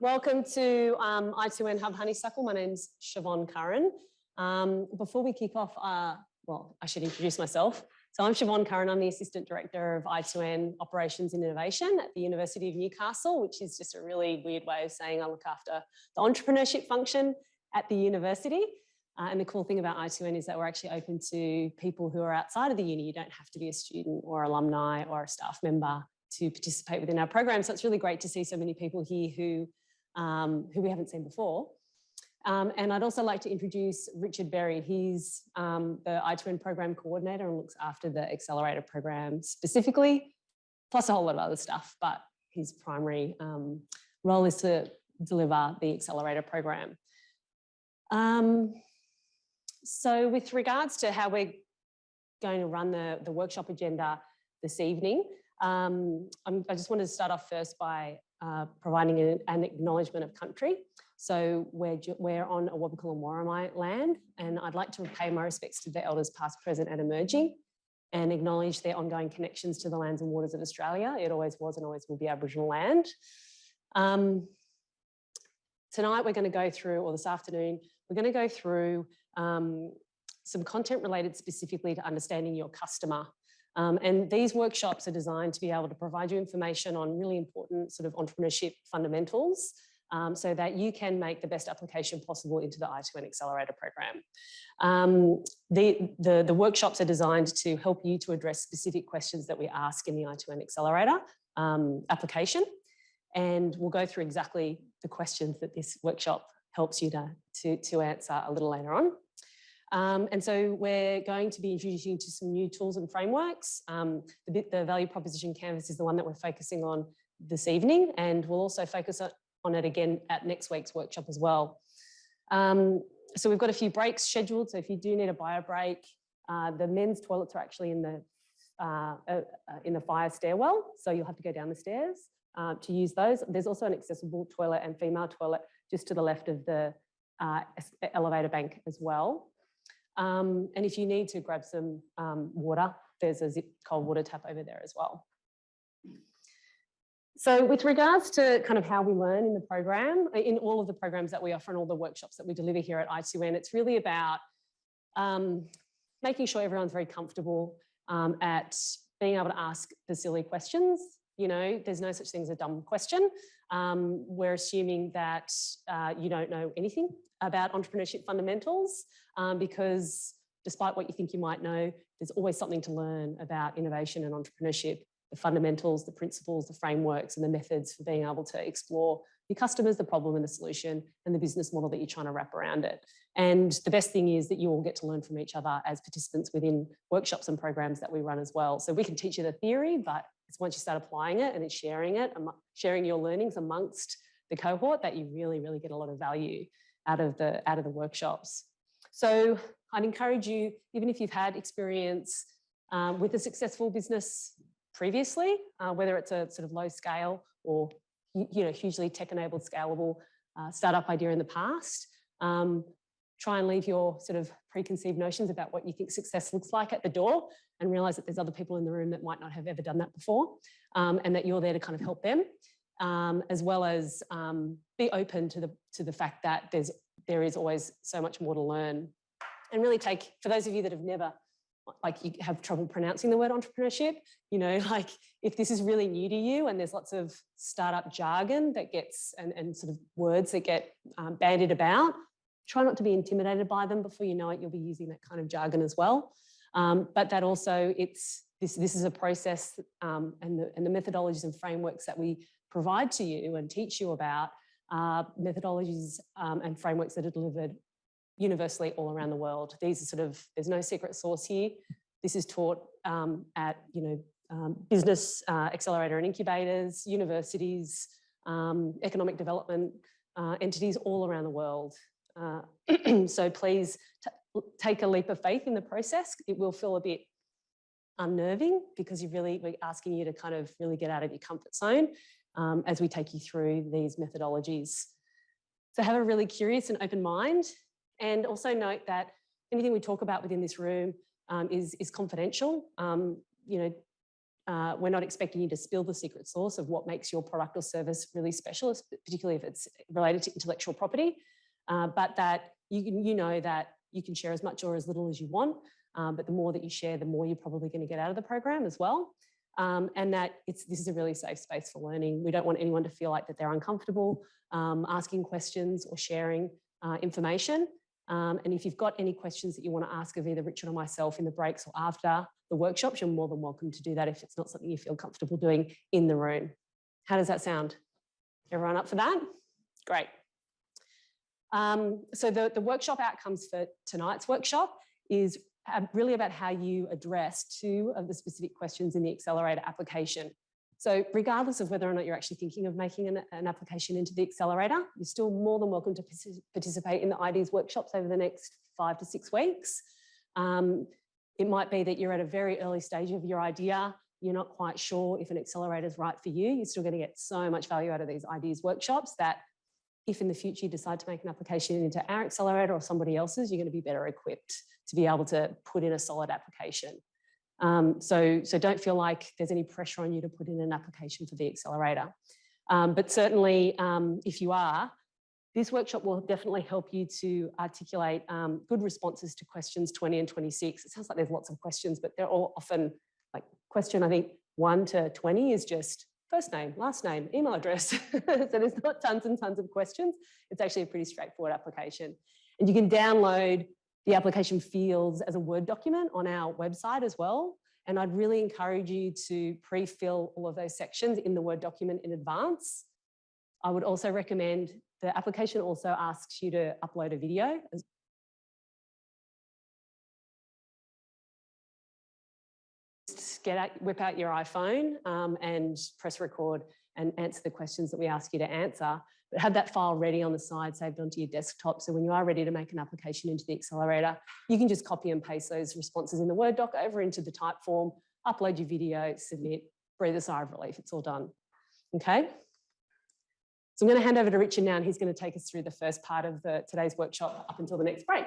Welcome to I2N Hub Honeysuckle. My name's Siobhan Curran. Before we kick off, well, I should introduce myself. So I'm Siobhan Curran. I'm the Assistant Director of I2N Operations and Innovation at the University of Newcastle, which is just a really weird way of saying I look after the entrepreneurship function at the university. And the cool thing about I2N is that we're actually open to people who are outside of the uni. You don't have to be a student or alumni or a staff member to participate within our program. So it's really great to see so many people here who we haven't seen before. And I'd also like to introduce Richard Berry. He's the I2N program coordinator and looks after the Accelerator program specifically, plus a whole lot of other stuff, but his primary role is to deliver the Accelerator program. So with regards to how we're going to run the workshop agenda this evening, I just wanted to start off first by providing an acknowledgement of country. So we're on a Awabakal and Worimi land, and I'd like to pay my respects to the elders past, present and emerging, and acknowledge their ongoing connections to the lands and waters of Australia. It always was and always will be Aboriginal land. Tonight we're going to go through, or this afternoon, we're going to go through some content related specifically to understanding your customer. And these workshops are designed to be able to provide you information on really important sort of entrepreneurship fundamentals so that you can make the best application possible into the I2N Accelerator program. The workshops are designed to help you to address specific questions that we ask in the I2N Accelerator application. And we'll go through exactly the questions that this workshop helps you to answer a little later on. And so we're going to be introducing you to some new tools and frameworks. The value proposition canvas is the one that we're focusing on this evening, and we'll also focus on it again at next week's workshop as well. So we've got a few breaks scheduled. So if you do need a bio break, the men's toilets are actually in the fire stairwell. So you'll have to go down the stairs to use those. There's also an accessible toilet and female toilet just to the left of the elevator bank as well. And if you need to grab some water, there's a zip cold water tap over there as well. So with regards to kind of how we learn in the program, in all of the programs that we offer and all the workshops that we deliver here at I2N, it's really about making sure everyone's very comfortable at being able to ask the silly questions. You know, there's no such thing as a dumb question. We're assuming that you don't know anything about entrepreneurship fundamentals because despite what you think you might know, there's always something to learn about innovation and entrepreneurship, the fundamentals, the principles, the frameworks and the methods for being able to explore your customers, the problem and the solution and the business model that you're trying to wrap around it. And the best thing is that you all get to learn from each other as participants within workshops and programs that we run as well. So we can teach you the theory, but it's once you start applying it and it's sharing your learnings amongst the cohort that you really, really get a lot of value out of the workshops. So I'd encourage you, even if you've had experience with a successful business previously, whether it's a sort of low scale or hugely tech-enabled scalable startup idea in the past, try and leave your sort of preconceived notions about what you think success looks like at the door and realise that there's other people in the room that might not have ever done that before and that you're there to kind of help them, as well as be open to the fact that there is always so much more to learn. And really take, for those of you that have never, like you have trouble pronouncing the word entrepreneurship, like if this is really new to you and there's lots of startup jargon that gets, and sort of words that get bandied about, try not to be intimidated by them. Before you know it, you'll be using that kind of jargon as well. But that also, this is a process and the methodologies and frameworks that we provide to you and teach you about methodologies and frameworks that are delivered universally all around the world. These are sort of, there's no secret sauce here. This is taught at, business accelerator and incubators, universities, economic development entities all around the world. So please take a leap of faith in the process. It will feel a bit unnerving because we're asking you to kind of really get out of your comfort zone as we take you through these methodologies. So have a really curious and open mind, and also note that anything we talk about within this room is confidential. we're not expecting you to spill the secret sauce of what makes your product or service really special, particularly if it's related to intellectual property, but that you know that you can share as much or as little as you want, but the more that you share, the more you're probably going to get out of the program as well. And that this is a really safe space for learning. We don't want anyone to feel like that they're uncomfortable asking questions or sharing information. And if you've got any questions that you want to ask of either Richard or myself in the breaks or after the workshops, you're more than welcome to do that if it's not something you feel comfortable doing in the room. How does that sound? Everyone up for that? Great. So the workshop outcomes for tonight's workshop is really about how you address 2 of the specific questions in the Accelerator application. So regardless of whether or not you're actually thinking of making an application into the Accelerator, you're still more than welcome to participate in the IDs workshops over the next 5 to 6 weeks. It might be that you're at a very early stage of your idea. You're not quite sure if an accelerator is right for you. You're still going to get so much value out of these IDs workshops that if in the future you decide to make an application into our accelerator or somebody else's, you're going to be better equipped to be able to put in a solid application. So don't feel like there's any pressure on you to put in an application for the accelerator. But certainly, if you are, this workshop will definitely help you to articulate good responses to questions 20 and 26. It sounds like there's lots of questions, but they're all often like question, I think 1 to 20 is just first name, last name, email address. So there's not tons and tons of questions. It's actually a pretty straightforward application. And you can download the application fields as a Word document on our website as well. And I'd really encourage you to pre-fill all of those sections in the Word document in advance. I would also recommend the application also asks you to upload a video. Whip out your iPhone and press record and answer the questions that we ask you to answer. But have that file ready on the side, saved onto your desktop. So when you are ready to make an application into the accelerator, you can just copy and paste those responses in the Word doc over into the type form, upload your video, submit, breathe a sigh of relief. It's all done. Okay. So I'm going to hand over to Richard now, and he's going to take us through the first part of today's workshop up until the next break.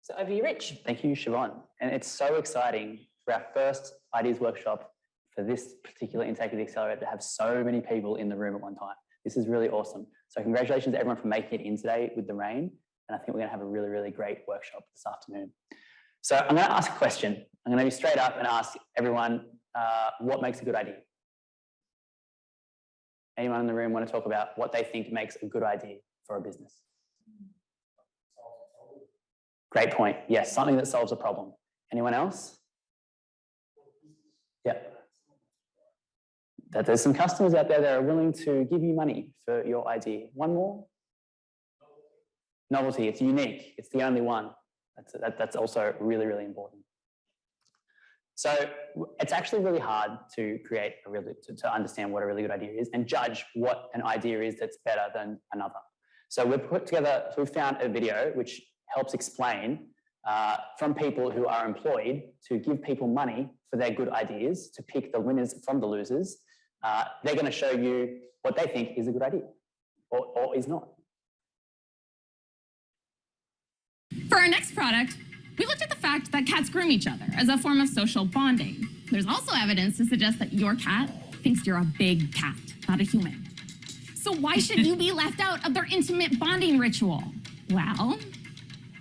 So over to you, Rich. Thank you, Siobhan. And it's so exciting for our first Ideas workshop for this particular intake of the accelerator to have so many people in the room at one time. This is really awesome. So congratulations to everyone for making it in today with the rain. And I think we're going to have a really, really great workshop this afternoon. So I'm going to ask a question. I'm going to be straight up and ask everyone what makes a good idea. Anyone in the room want to talk about what they think makes a good idea for a business? Great point. Yes, something that solves a problem. Anyone else? Yeah. That there's some customers out there that are willing to give you money for your idea. One more? Novelty. It's unique. It's the only one. That's also really, really important. So it's actually really hard to create to understand what a really good idea is and judge what an idea is that's better than another. So we've found a video which helps explain from people who are employed to give people money for their good ideas, to pick the winners from the losers. They're going to show you what they think is a good idea or is not. For our next product, we looked at the fact that cats groom each other as a form of social bonding. There's also evidence to suggest that your cat thinks you're a big cat, not a human. So why should you be left out of their intimate bonding ritual? Well,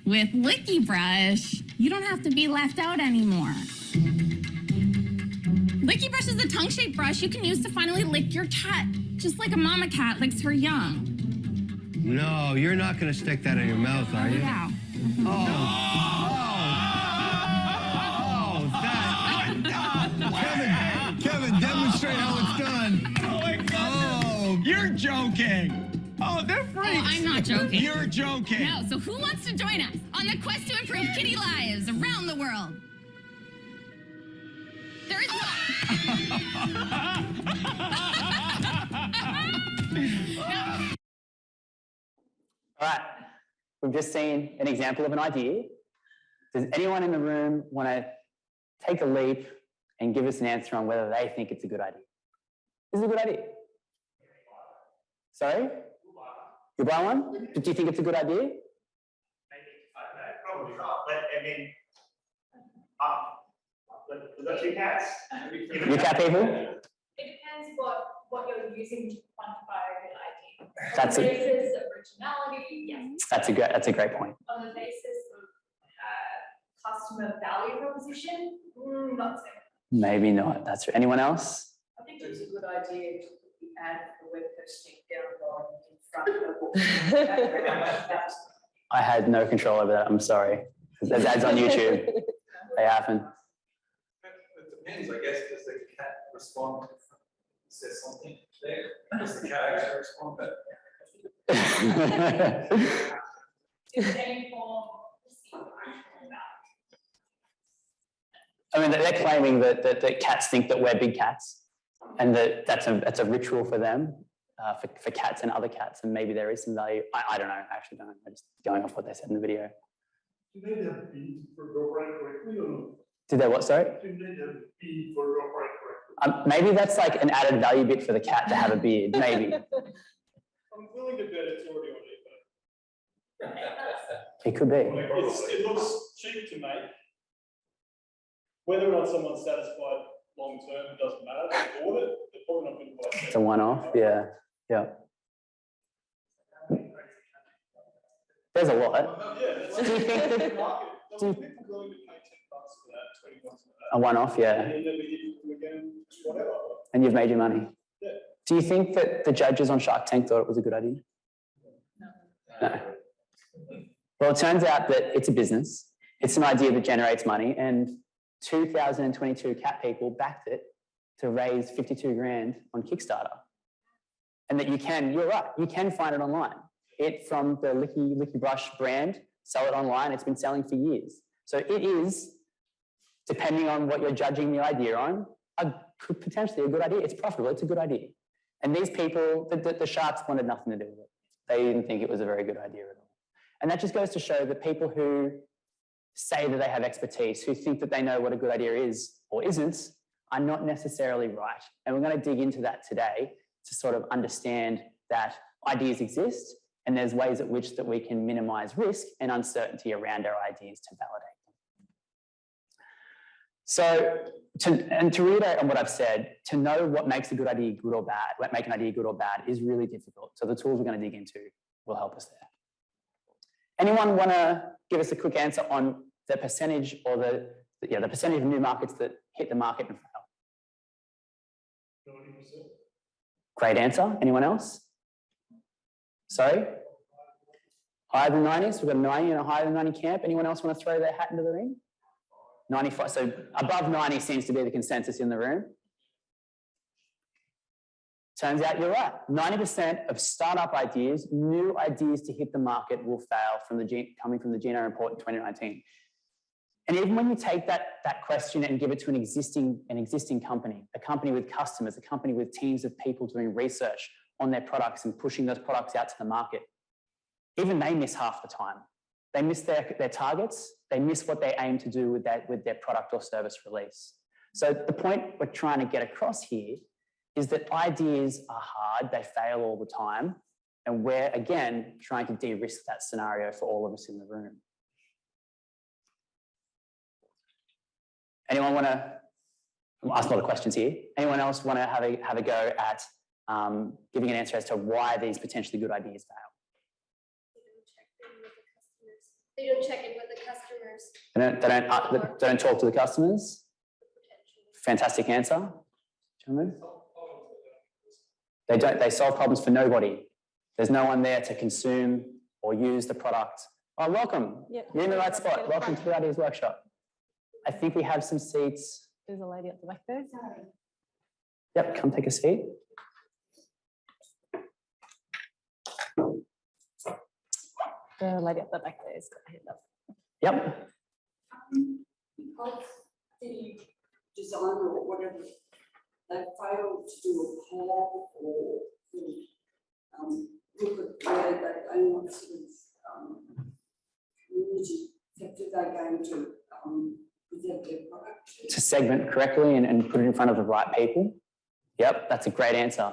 with Licky Brush, you don't have to be left out anymore. Licky Brush is a tongue-shaped brush you can use to finally lick your cat, just like a mama cat licks her young. No, you're not going to stick that in your mouth, are you? Yeah. Kevin, demonstrate how it's done. Oh my God! Oh, You're joking. Oh, they're freaks. Oh, I'm not joking. You're joking. No, so who wants to join us on the quest to improve kitty lives around the world? There is All right, we've just seen an example of an idea. Does anyone in the room want to take a leap and give us an answer on whether they think it's a good idea? Is it a good idea? Sorry? You buy one? Do you think it's a good idea? Maybe, I don't know, probably not. But I mean, that your cats? You cat people? It depends what you're using to quantify a good idea. That's on the it. basis of originality, yes. That's a great point. On the basis of customer value proposition, not so much. Maybe not. That's right. Anyone else? I think it's a good idea to put the ad for web hosting down in front of the book. I had no control over that. I'm sorry. There's ads on YouTube. They happen. It depends, I guess. Does the cat respond? Is there something there? Does the cat actually respond back? Is there any form of perceived action about I mean, they're claiming that cats think that we're big cats, and that's a ritual for them, for cats and other cats, and maybe there is some value. I don't know. I actually don't know. I'm just going off what they said in the video. Do they have B for operate correctly or no? Did they what? Sorry. Do they have B for operate correctly? Maybe that's like an added value bit for the cat to have a beard. Maybe. I'm willing to bet it's already on eBay. It could be. It looks cheap to make. Whether or not someone's satisfied long term, it doesn't matter. They bought it, they're probably not going to buy it. It's a one-off. Yeah. Yeah. There's a lot. Yeah, that's Do you think that- do you think people willing to pay $10 for that, $20 for that? A one-off. Yeah. And then never hit them again, whatever. And you've made your money. Yeah. Do you think that the judges on Shark Tank thought it was a good idea? No. Well, it turns out that it's a business. It's an idea that generates money, and 2022 cat people backed it to raise 52 grand on Kickstarter. And that you're right, you can find it online. It from the Licky Brush brand, sell it online. It's been selling for years. So it is, depending on what you're judging the idea on, potentially a good idea. It's profitable, it's a good idea. And these people, the sharks wanted nothing to do with it. They didn't think it was a very good idea at all. And that just goes to show that people who say that they have expertise, who think that they know what a good idea is or isn't, are not necessarily right. And we're going to dig into that today to sort of understand that ideas exist and there's ways at which that we can minimize risk and uncertainty around our ideas to validate them. So, to reiterate on what I've said, to know what makes a good idea good or bad, what makes an idea good or bad is really difficult. So the tools we're going to dig into will help us there. Anyone want to give us a quick answer on the percentage or the percentage of new markets that hit the market and fail? 90%. Great answer. Anyone else? Sorry? Higher than 90s? We've got 90 and a higher than 90 camp. Anyone else want to throw their hat into the ring? 95. So above 90 seems to be the consensus in the room. Turns out you're right. 90% of startup ideas, new ideas to hit the market, will fail coming from the Genome report in 2019. And even when you take that question and give it to an existing company, a company with customers, a company with teams of people doing research on their products and pushing those products out to the market, even they miss half the time. They miss their targets. They miss what they aim to do with their product or service release. So the point we're trying to get across here is that ideas are hard, they fail all the time, and we're, again, trying to de-risk that scenario for all of us in the room. Anyone want to, I'll ask a lot of questions here. Anyone else want to have a go at giving an answer as to why these potentially good ideas fail? They don't check in with the customers. They don't talk to the customers? Fantastic answer. Gentlemen? They solve problems for nobody. There's no one there to consume or use the product. Oh, welcome. Yep. You're in the right spot. Welcome to the Ideas Workshop. I think we have some seats. There's a lady at the back there. Yep, come take a seat. The lady at the back there has got her hand up. Yep. Because the designer or whatever, they failed to do a poll or look at where they want sort of community sector they're going to present their product To segment correctly and put it in front of the right people. Yep, that's a great answer.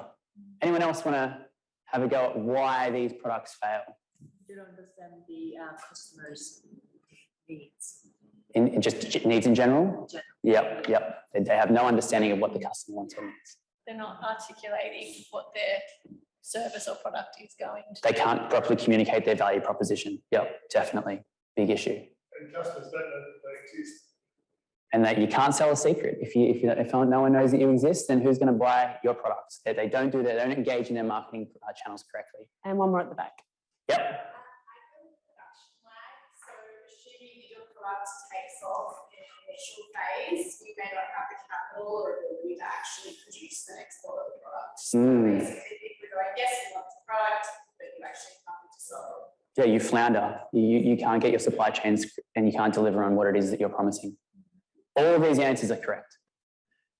Anyone else want to have a go at why these products fail? You don't understand the customer's needs. In just needs in general? Yep. They have no understanding of what the customer wants or needs. They're not articulating what their service or product is going to. They can't properly communicate their value proposition. Yep, definitely. Big issue. And customers don't know that they exist. And that you can't sell a secret. If no one knows that you exist, then who's going to buy your products? They don't do that. They don't engage in their marketing channels correctly. And one more at the back. Yep. So assuming that your product takes off in the initial phase, you may not have the capital or ability to actually produce the next lot of the product. So basically people go, yes, we want the product, but you actually can't to sell it. Yeah, you flounder. You can't get your supply chains and you can't deliver on what it is that you're promising. All of these answers are correct.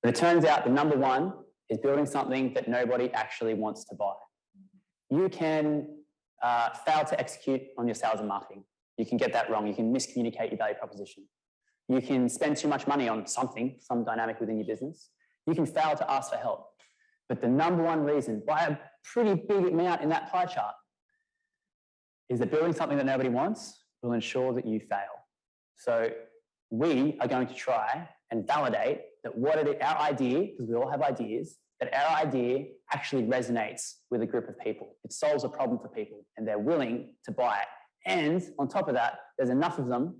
But it turns out the number one is building something that nobody actually wants to buy. You can fail to execute on your sales and marketing. You can get that wrong. You can miscommunicate your value proposition. You can spend too much money on something, some dynamic within your business. You can fail to ask for help. But the number one reason, by a pretty big amount in that pie chart, is that building something that nobody wants will ensure that you fail. So we are going to try and validate that our idea, because we all have ideas, that our idea actually resonates with a group of people. It solves a problem for people and they're willing to buy it. And on top of that, there's enough of them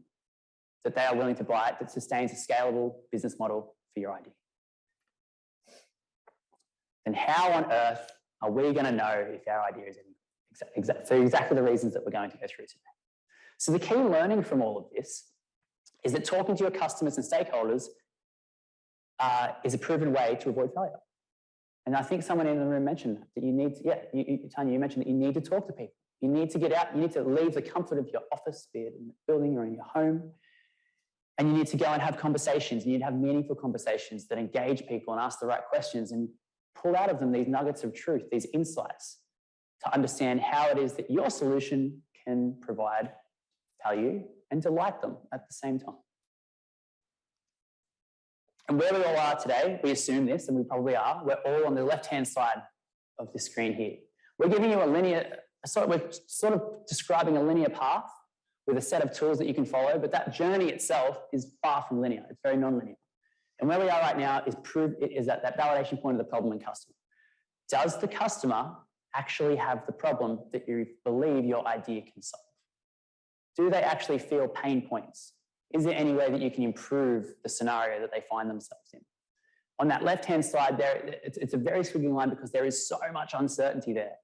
that they are willing to buy it that sustains a scalable business model for your idea. Then how on earth are we going to know if our idea is for exactly the reasons that we're going to go through today? So the key learning from all of this is that talking to your customers and stakeholders is a proven way to avoid failure. And I think someone in the room mentioned that you need to, Tanya, you mentioned that you need to talk to people. You need to get out, you need to leave the comfort of your office, be it in the building or in your home, and you need to go and have conversations. You need to have meaningful conversations that engage people and ask the right questions and pull out of them these nuggets of truth, these insights, to understand how it is that your solution can provide value and delight them at the same time. And where we all are today, we assume this, and we probably are, we're all on the left-hand side of the screen here. We're giving you we're sort of describing a linear path with a set of tools that you can follow, but that journey itself is far from linear. It's very non-linear. And where we are right now is at that validation point of the problem and customer. Does the customer actually have the problem that you believe your idea can solve? Do they actually feel pain points? Is there any way that you can improve the scenario that they find themselves in? On that left-hand side there, it's a very squiggly line because there is so much uncertainty there.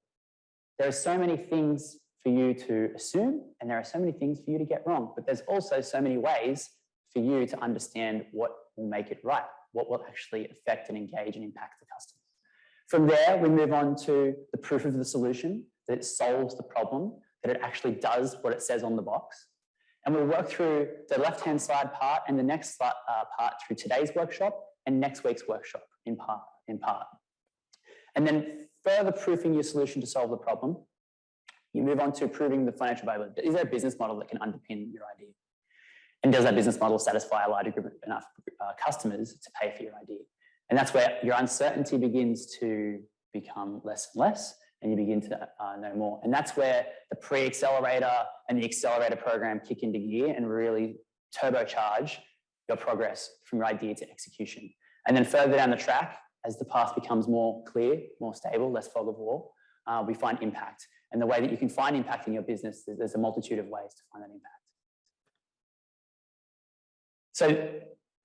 There are so many things for you to assume, and there are so many things for you to get wrong, but there's also so many ways for you to understand what will make it right, what will actually affect and engage and impact the customer. From there, we move on to the proof of the solution, that it solves the problem, that it actually does what it says on the box. And we'll work through the left-hand side part and the next part through today's workshop and next week's workshop in part. And then further proofing your solution to solve the problem, you move on to proving the financial value. Is there a business model that can underpin your idea? And does that business model satisfy a larger group of enough customers to pay for your idea? And that's where your uncertainty begins to become less and less, and you begin to know more. And that's where the pre-accelerator and the accelerator program kick into gear and really turbocharge your progress from your idea to execution. And then further down the track, as the path becomes more clear, more stable, less fog of war, we find impact. And the way that you can find impact in your business, there's a multitude of ways to find that impact. So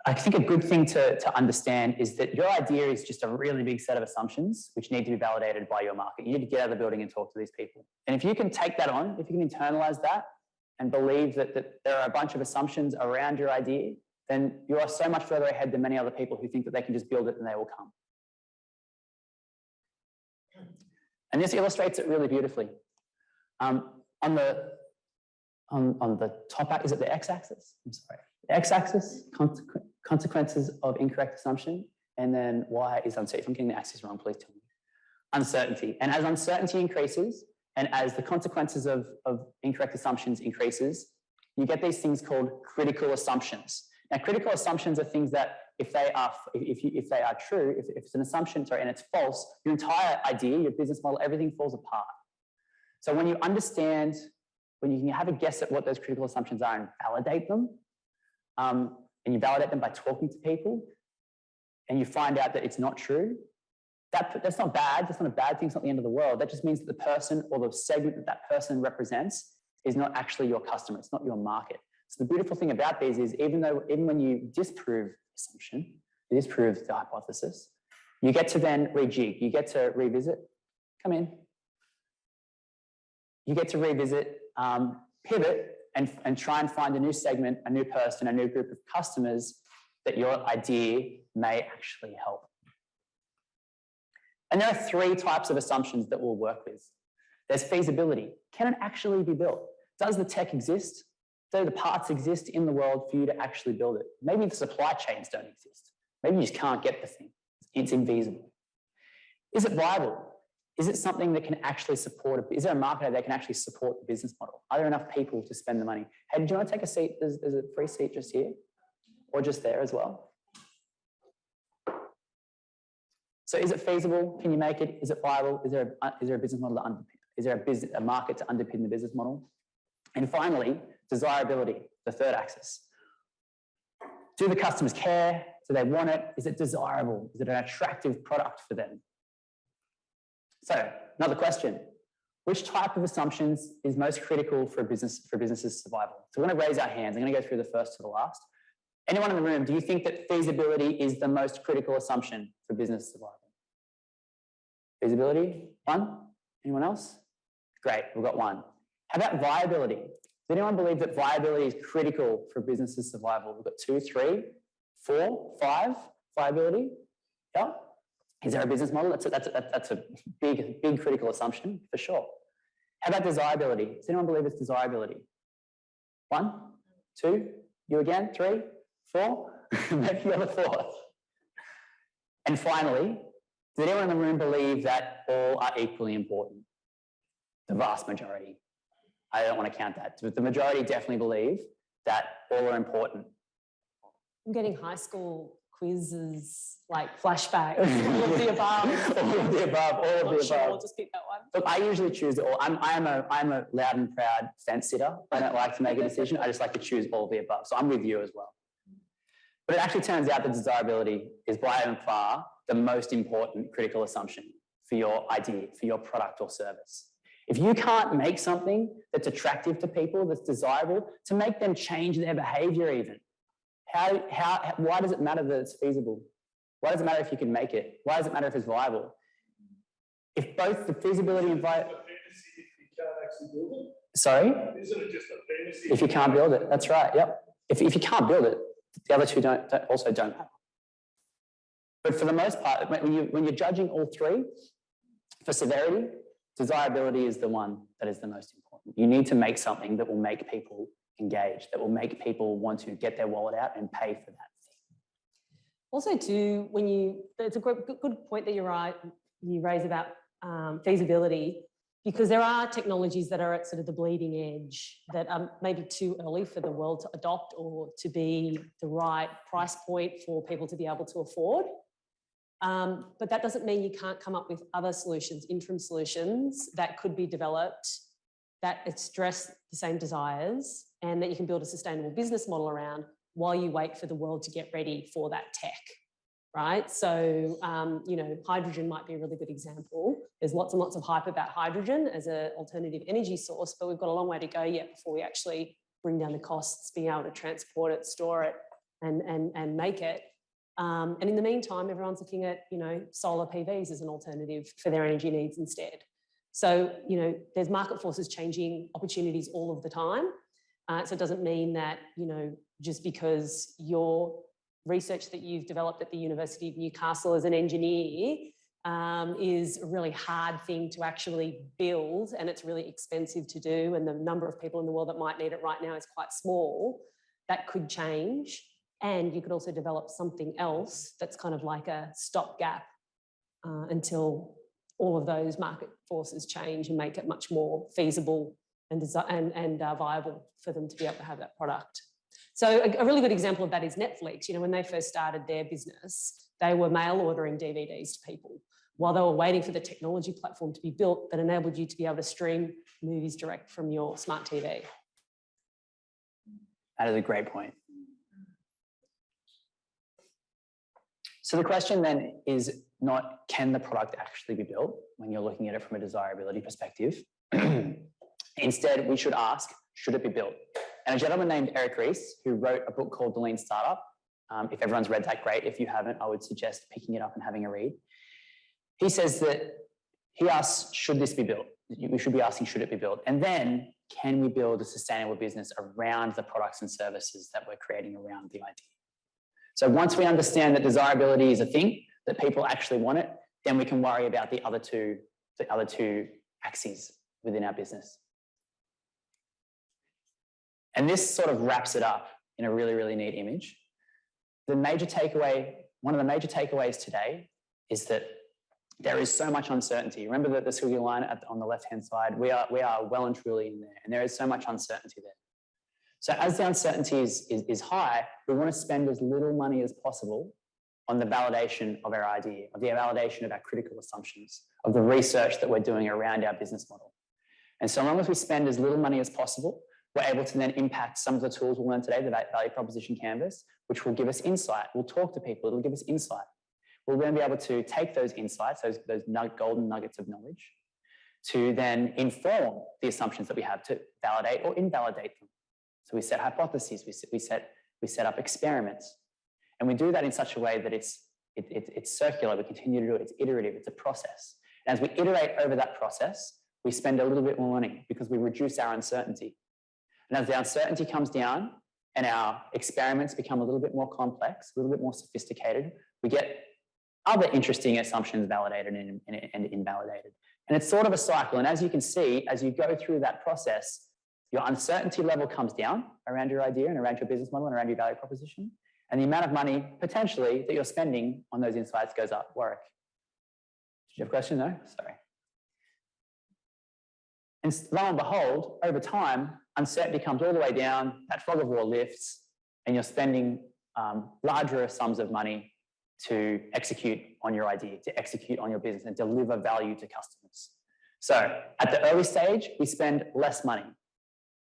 I think a good thing to understand is that your idea is just a really big set of assumptions which need to be validated by your market. You need to get out of the building and talk to these people. And if you can take that on, if you can internalize that and believe that there are a bunch of assumptions around your idea, then you are so much further ahead than many other people who think that they can just build it and they will come. And this illustrates it really beautifully. On the top, is it the x-axis? I'm sorry. The x-axis, consequences of incorrect assumption, and then y is uncertainty. If I'm getting the axis wrong, please tell me. Uncertainty. And as uncertainty increases, and as the consequences of incorrect assumptions increases, you get these things called critical assumptions. Now, critical assumptions are things that if they are true, if it's an assumption, and it's false, your entire idea, your business model, everything falls apart. So when you understand, when you can have a guess at what those critical assumptions are and validate them, and you validate them by talking to people, and you find out that it's not true, that's not bad. That's not a bad thing. It's not the end of the world. That just means that the person or the segment that that person represents is not actually your customer. It's not your market. So the beautiful thing about these is even when you disprove assumption, you disprove the hypothesis, you get to then rejig. You get to revisit. Come in. You get to revisit, pivot, and try and find a new segment, a new person, a new group of customers that your idea may actually help. And there are 3 types of assumptions that we'll work with. There's feasibility. Can it actually be built? Does the tech exist? Do the parts exist in the world for you to actually build it? Maybe the supply chains don't exist. Maybe you just can't get the thing. It's infeasible. Is it viable? Is it something that can actually support is there a market that can actually support the business model? Are there enough people to spend the money? Hey, do you want to take a seat? There's a free seat just here or just there as well. So is it feasible? Can you make it? Is it viable? Is there a business model to underpin? Is there a market to underpin the business model? And finally, desirability, the third axis. Do the customers care? Do they want it? Is it desirable? Is it an attractive product for them? So another question, which type of assumptions is most critical for business's survival? So we're going to raise our hands. I'm going to go through the first to the last. Anyone in the room, do you think that feasibility is the most critical assumption for business survival? Feasibility, 1? Anyone else? Great, we've got 1. How about viability? Does anyone believe that viability is critical for business's survival? We've got 2, 3, 4, 5, viability. Yeah? Is there a business model? That's a big critical assumption for sure. How about desirability? Does anyone believe it's desirability? 1, 2, you again, 3, 4, maybe you have a 4th. And finally, does anyone in the room believe that all are equally important? The vast majority. I don't want to count that. But the majority definitely believe that all are important. I'm getting high school quizzes, like flashbacks, all of the above. All of the above, all of the above. I'll just pick that one. Look, I usually choose all. I'm a loud and proud fence sitter. I don't like to make a decision. I just like to choose all of the above. So I'm with you as well. But it actually turns out that desirability is by and far the most important critical assumption for your idea, for your product or service. If you can't make something that's attractive to people, that's desirable, to make them change their behavior even, why does it matter that it's feasible? Why does it matter if you can make it? Why does it matter if it's viable? If both the feasibility and viability... Sorry? Isn't it just a fantasy? If you can't build it, that's right, yep. If you can't build it, the other two also don't happen. But for the most part, when you're judging all 3, for severity, desirability is the one that is the most important. You need to make something that will make people engage, that will make people want to get their wallet out and pay for that thing. Also, too, it's a good point that you raise about feasibility, because there are technologies that are at sort of the bleeding edge that are maybe too early for the world to adopt or to be the right price point for people to be able to afford. But that doesn't mean you can't come up with other solutions, interim solutions that could be developed that address the same desires and that you can build a sustainable business model around while you wait for the world to get ready for that tech, right? So, hydrogen might be a really good example. There's lots and lots of hype about hydrogen as an alternative energy source, but we've got a long way to go yet before we actually bring down the costs, being able to transport it, store it, and make it. And in the meantime, everyone's looking at, solar PVs as an alternative for their energy needs instead. So, there's market forces changing opportunities all of the time. So it doesn't mean that, just because your research that you've developed at the University of Newcastle as an engineer is a really hard thing to actually build, and it's really expensive to do, and the number of people in the world that might need it right now is quite small. That could change. And you could also develop something else that's kind of like a stopgap until all of those market forces change and make it much more feasible and viable for them to be able to have that product. So a really good example of that is Netflix. When they first started their business, they were mail ordering DVDs to people while they were waiting for the technology platform to be built that enabled you to be able to stream movies direct from your smart TV. That is a great point. So the question then is not, can the product actually be built when you're looking at it from a desirability perspective? Instead, we should ask, should it be built? And a gentleman named Eric Ries, who wrote a book called The Lean Startup, if everyone's read that, great. If you haven't, I would suggest picking it up and having a read. He says that he asks, should this be built? We should be asking, should it be built? And then, can we build a sustainable business around the products and services that we're creating around the idea? So once we understand that desirability is a thing, that people actually want it, then we can worry about the other two axes within our business. And this sort of wraps it up in a really, really neat image. One of the major takeaways today is that there is so much uncertainty. Remember the squiggly line on the left-hand side? We are well and truly in there, and there is so much uncertainty there. So as the uncertainty is high, we want to spend as little money as possible on the validation of our idea, of the validation of our critical assumptions, of the research that we're doing around our business model. And so long as we spend as little money as possible, we're able to then impact some of the tools we'll learn today, the value proposition canvas, which will give us insight. We'll talk to people, it'll give us insight. We'll then be able to take those insights, those golden nuggets of knowledge, to then inform the assumptions that we have to validate or invalidate them. So we set hypotheses, we set up experiments, and we do that in such a way that it's circular. We continue to do it. It's iterative. It's a process. And as we iterate over that process, we spend a little bit more money because we reduce our uncertainty. And as the uncertainty comes down and our experiments become a little bit more complex, a little bit more sophisticated, we get other interesting assumptions validated and invalidated. And it's sort of a cycle. And as you can see, as you go through that process, your uncertainty level comes down around your idea and around your business model and around your value proposition. And the amount of money, potentially, that you're spending on those insights goes up. Warwick, did you have a question? No? Sorry. And lo and behold, over time, uncertainty comes all the way down, that fog of war lifts, and you're spending larger sums of money to execute on your idea, to execute on your business and deliver value to customers. So at the early stage, we spend less money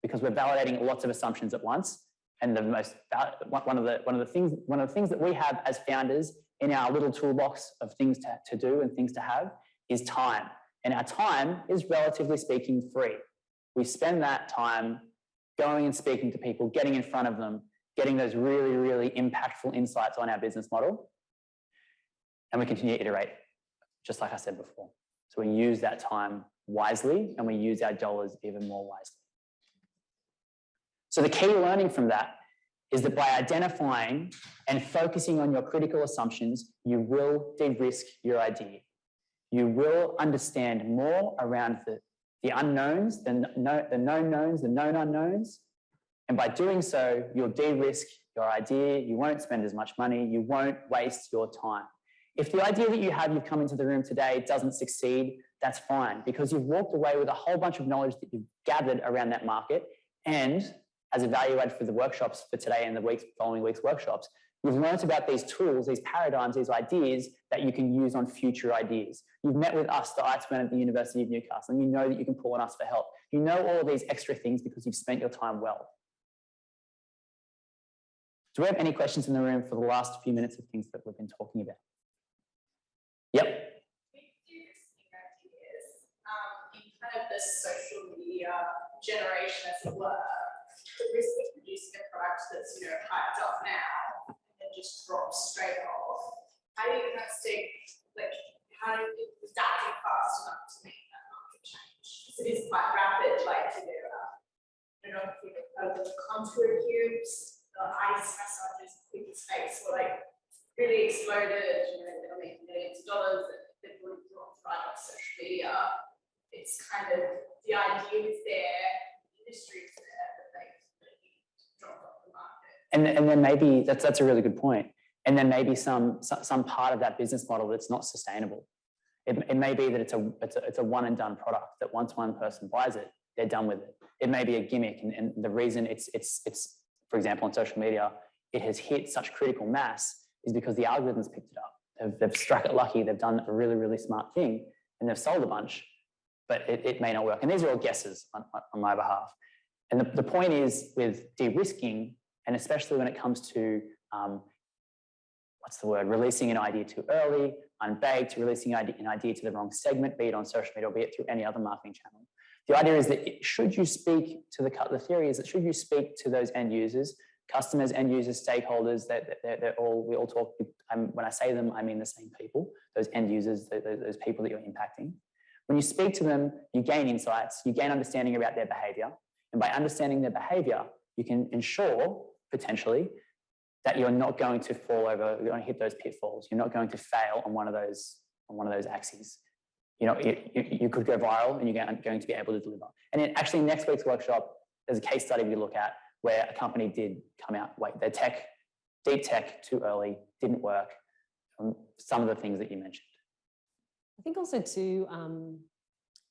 because we're validating lots of assumptions at once. And one of the things that we have as founders in our little toolbox of things to do and things to have is time. And our time is, relatively speaking, free. We spend that time going and speaking to people, getting in front of them, getting those really, really impactful insights on our business model. And we continue to iterate, just like I said before. So we use that time wisely and we use our dollars even more wisely. So the key learning from that is that by identifying and focusing on your critical assumptions, you will de-risk your idea. You will understand more around the unknowns, the known knowns, the known unknowns. And by doing so, you'll de-risk your idea. You won't spend as much money. You won't waste your time. If the idea that you've come into the room today doesn't succeed, that's fine, because you've walked away with a whole bunch of knowledge that you've gathered around that market. And as evaluated for the workshops for today and the following week's workshops, you've learned about these tools, these paradigms, these ideas that you can use on future ideas. You've met with us, the I2N at the University of Newcastle, and you know that you can pull on us for help. You know all of these extra things because you've spent your time well. Do we have any questions in the room for the last few minutes of things that we've been talking about? Yep. In kind of the social media generation, as it were, the risk of producing a product that's, hyped up now and just drops straight off. How do you kind of stay, how do you adapting fast enough to make that market change? Because it is quite rapid, I don't know if you know the contour cubes, the ice massages, quick space, or really exploded, they'll make millions of dollars, and they've really dropped right off social media. It's kind of, the idea is there, the industry is there, but they've dropped off the market. And then maybe, that's a really good point. And then maybe some part of that business model that's not sustainable. It may be that it's a one and done product, that once one person buys it, they're done with it. It may be a gimmick, and the reason it's for example, on social media, it has hit such critical mass is because the algorithms picked it up. They've struck it lucky. They've done a really, really smart thing, and they've sold a bunch, but it may not work. And these are all guesses on my behalf. And the point is with de-risking, and especially when it comes to releasing an idea too early, unbaked, releasing an idea to the wrong segment, be it on social media or be it through any other marketing channel. The idea is that should you speak to the theory is that should you speak to those end users, customers, end users, stakeholders, we all talk, when I say them, I mean the same people, those end users, those people that you're impacting. When you speak to them, you gain insights, you gain understanding about their behavior. And by understanding their behavior, you can ensure, potentially, that you're not going to fall over, you're going to hit those pitfalls. You're not going to fail on one of those axes. You know, you could go viral and you're going to be able to deliver. And in actually next week's workshop, there's a case study we look at where a company did come out, their deep tech too early, didn't work. Some of the things that you mentioned. I think also too,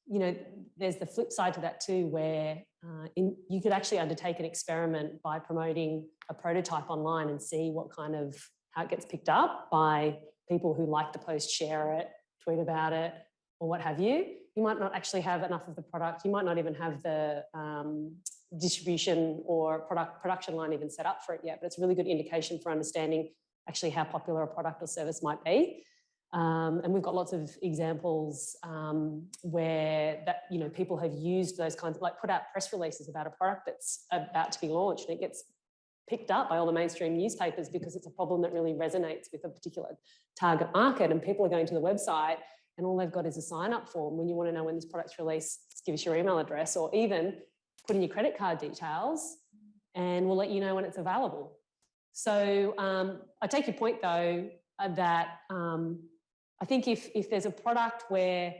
you know, there's the flip side to that too, where you could actually undertake an experiment by promoting a prototype online and see how it gets picked up by people who like the post, share it, tweet about it, or what have you. You might not actually have enough of the product. You might not even have the distribution or production line even set up for it yet, but it's a really good indication for understanding actually how popular a product or service might be. And we've got lots of examples where people have used those kinds of, put out press releases about a product that's about to be launched, and it gets picked up by all the mainstream newspapers because it's a problem that really resonates with a particular target market, and people are going to the website and all they've got is a sign-up form. When you want to know when this product's released, give us your email address, or even put in your credit card details and we'll let you know when it's available. So I take your point though, that I think if there's a product where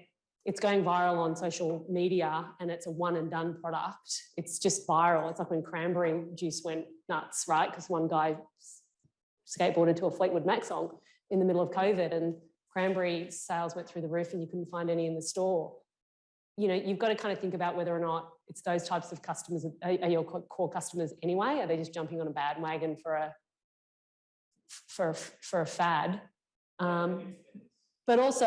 it's going viral on social media and it's a one and done product, it's just viral. It's like when cranberry juice went nuts, right? Because one guy skateboarded to a Fleetwood Mac song in the middle of COVID and cranberry sales went through the roof and you couldn't find any in the store. You know, you've got to kind of think about whether or not it's those types of customers are your core customers anyway. Are they just jumping on a bandwagon for a fad? But also,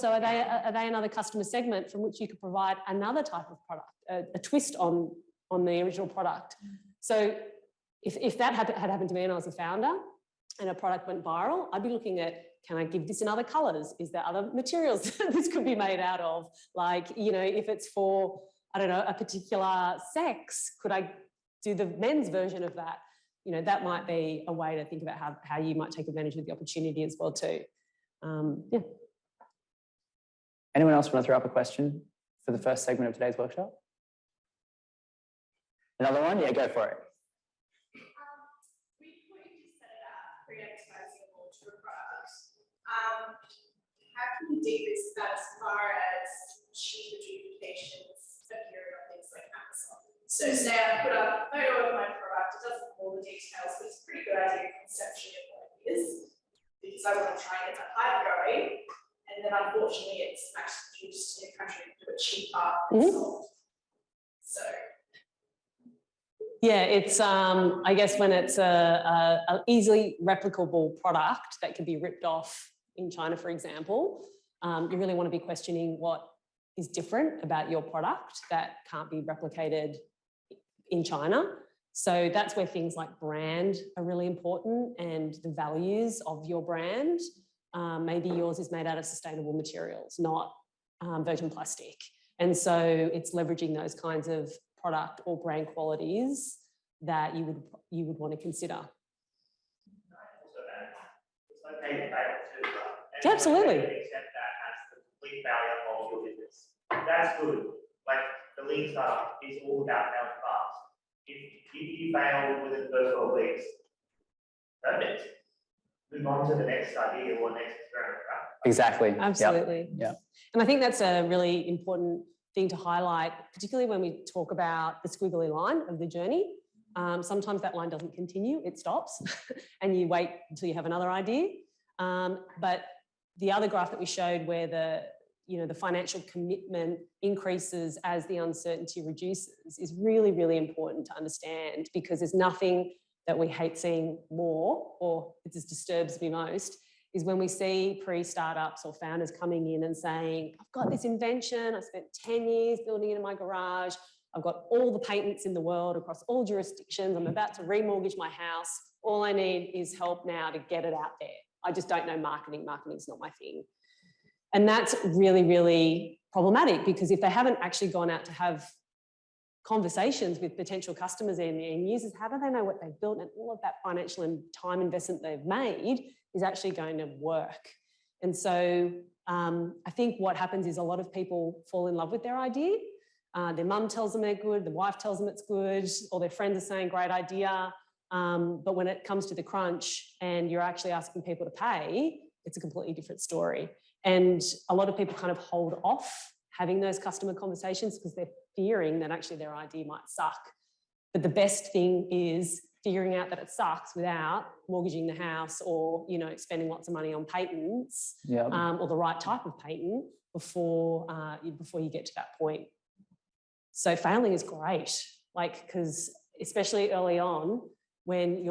are they another customer segment from which you could provide another type of product, a twist on the original product? So if that had happened to me and I was a founder and a product went viral, I'd be looking at, can I give this in other colours? Is there other materials that this could be made out of? Like, you know, if it's for, I don't know, a particular sex, could I do the men's version of that? You know, that might be a way to think about how you might take advantage of the opportunity as well too. Yeah. Anyone else want to throw up a question for the first segment of today's workshop? Another one? Yeah, go for it. We just set it up, pre-advertising a launch of a product. How can you de-risk that as far as cheaper duplications appear on things like Amazon? So say I put up a photo of my product, it doesn't have all the details, but it's a pretty good idea conceptually of what it is, because I want to try and get that hype going. And then unfortunately it's mass produced in a country to a cheaper and sold. So yeah, it's I guess when it's a easily replicable product that can be ripped off in China, for example, you really want to be questioning what is different about your product that can't be replicated in China. So that's where things like brand are really important and the values of your brand. Maybe yours is made out of sustainable materials, not virgin plastic. And so it's leveraging those kinds of product or brand qualities that you would want to consider. It's okay to fail too, right? Yeah, absolutely. Accept that as the complete failure of your business. That's good. Like the lean startup is all about failing fast. If you fail within the first 12 weeks, perfect. Move on to the next idea or next experiment, right? Exactly. Absolutely. Yeah. And I think that's a really important thing to highlight, particularly when we talk about the squiggly line of the journey. Sometimes that line doesn't continue, it stops and you wait until you have another idea. But the other graph that we showed where the financial commitment increases as the uncertainty reduces is really, really important to understand, because there's nothing that we hate seeing more, or it just disturbs me most, is when we see pre-startups or founders coming in and saying, I've got this invention, I spent 10 years building it in my garage, I've got all the patents in the world across all jurisdictions, I'm about to remortgage my house, all I need is help now to get it out there. I just don't know marketing. Marketing's not my thing. And that's really, really problematic, because if they haven't actually gone out to have conversations with potential customers and end users, how do they know what they've built, and all of that financial and time investment they've made is actually going to work? And so I think what happens is a lot of people fall in love with their idea. Their mum tells them they're good, the wife tells them it's good, or their friends are saying great idea. But when it comes to the crunch and you're actually asking people to pay, it's a completely different story. And a lot of people kind of hold off having those customer conversations because they're fearing that actually their idea might suck. But the best thing is figuring out that it sucks without mortgaging the house or, you know, spending lots of money on patents, or the right type of patent before you get to that point. So failing is great, like, because especially early on, when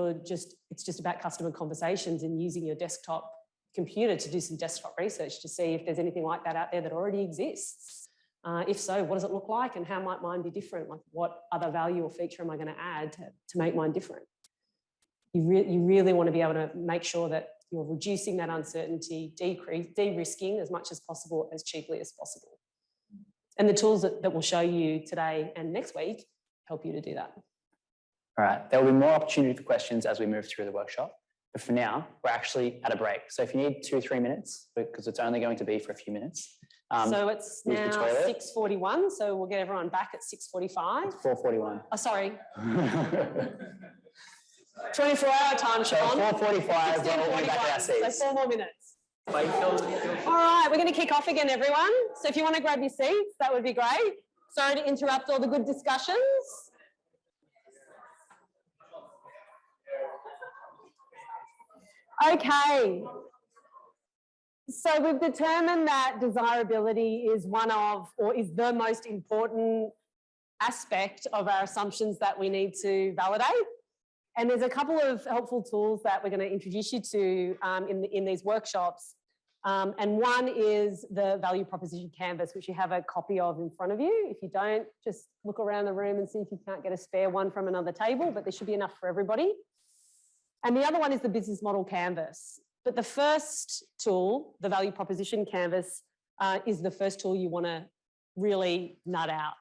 it's just about customer conversations and using your desktop computer to do some desktop research to see if there's anything like that out there that already exists. If so, what does it look like, and how might mine be different? Like, what other value or feature am I going to add to make mine different? You really want to be able to make sure that you're reducing that uncertainty, de-risking as much as possible, as cheaply as possible. And the tools that we'll show you today and next week help you to do that. All right, there will be more opportunity for questions as we move through the workshop. But for now, we're actually at a break. So if you need 2-3 minutes, because it's only going to be for a few minutes. So it's now 6:41, so we'll get everyone back at 6:45. It's 4:41. Oh, sorry. 24-hour time, Sean. So 4:45, we'll be back at our seats. So 4 more minutes. All right, we're going to kick off again, everyone. So if you want to grab your seats, that would be great. Sorry to interrupt all the good discussions. Okay. So we've determined that desirability is one of, or is the most important aspect of our assumptions that we need to validate. And there's a couple of helpful tools that we're going to introduce you to in these workshops. And one is the value proposition canvas, which you have a copy of in front of you. If you don't, just look around the room and see if you can't get a spare one from another table, but there should be enough for everybody. And the other one is the business model canvas. But the first tool, the value proposition canvas, is the first tool you want to really nut out,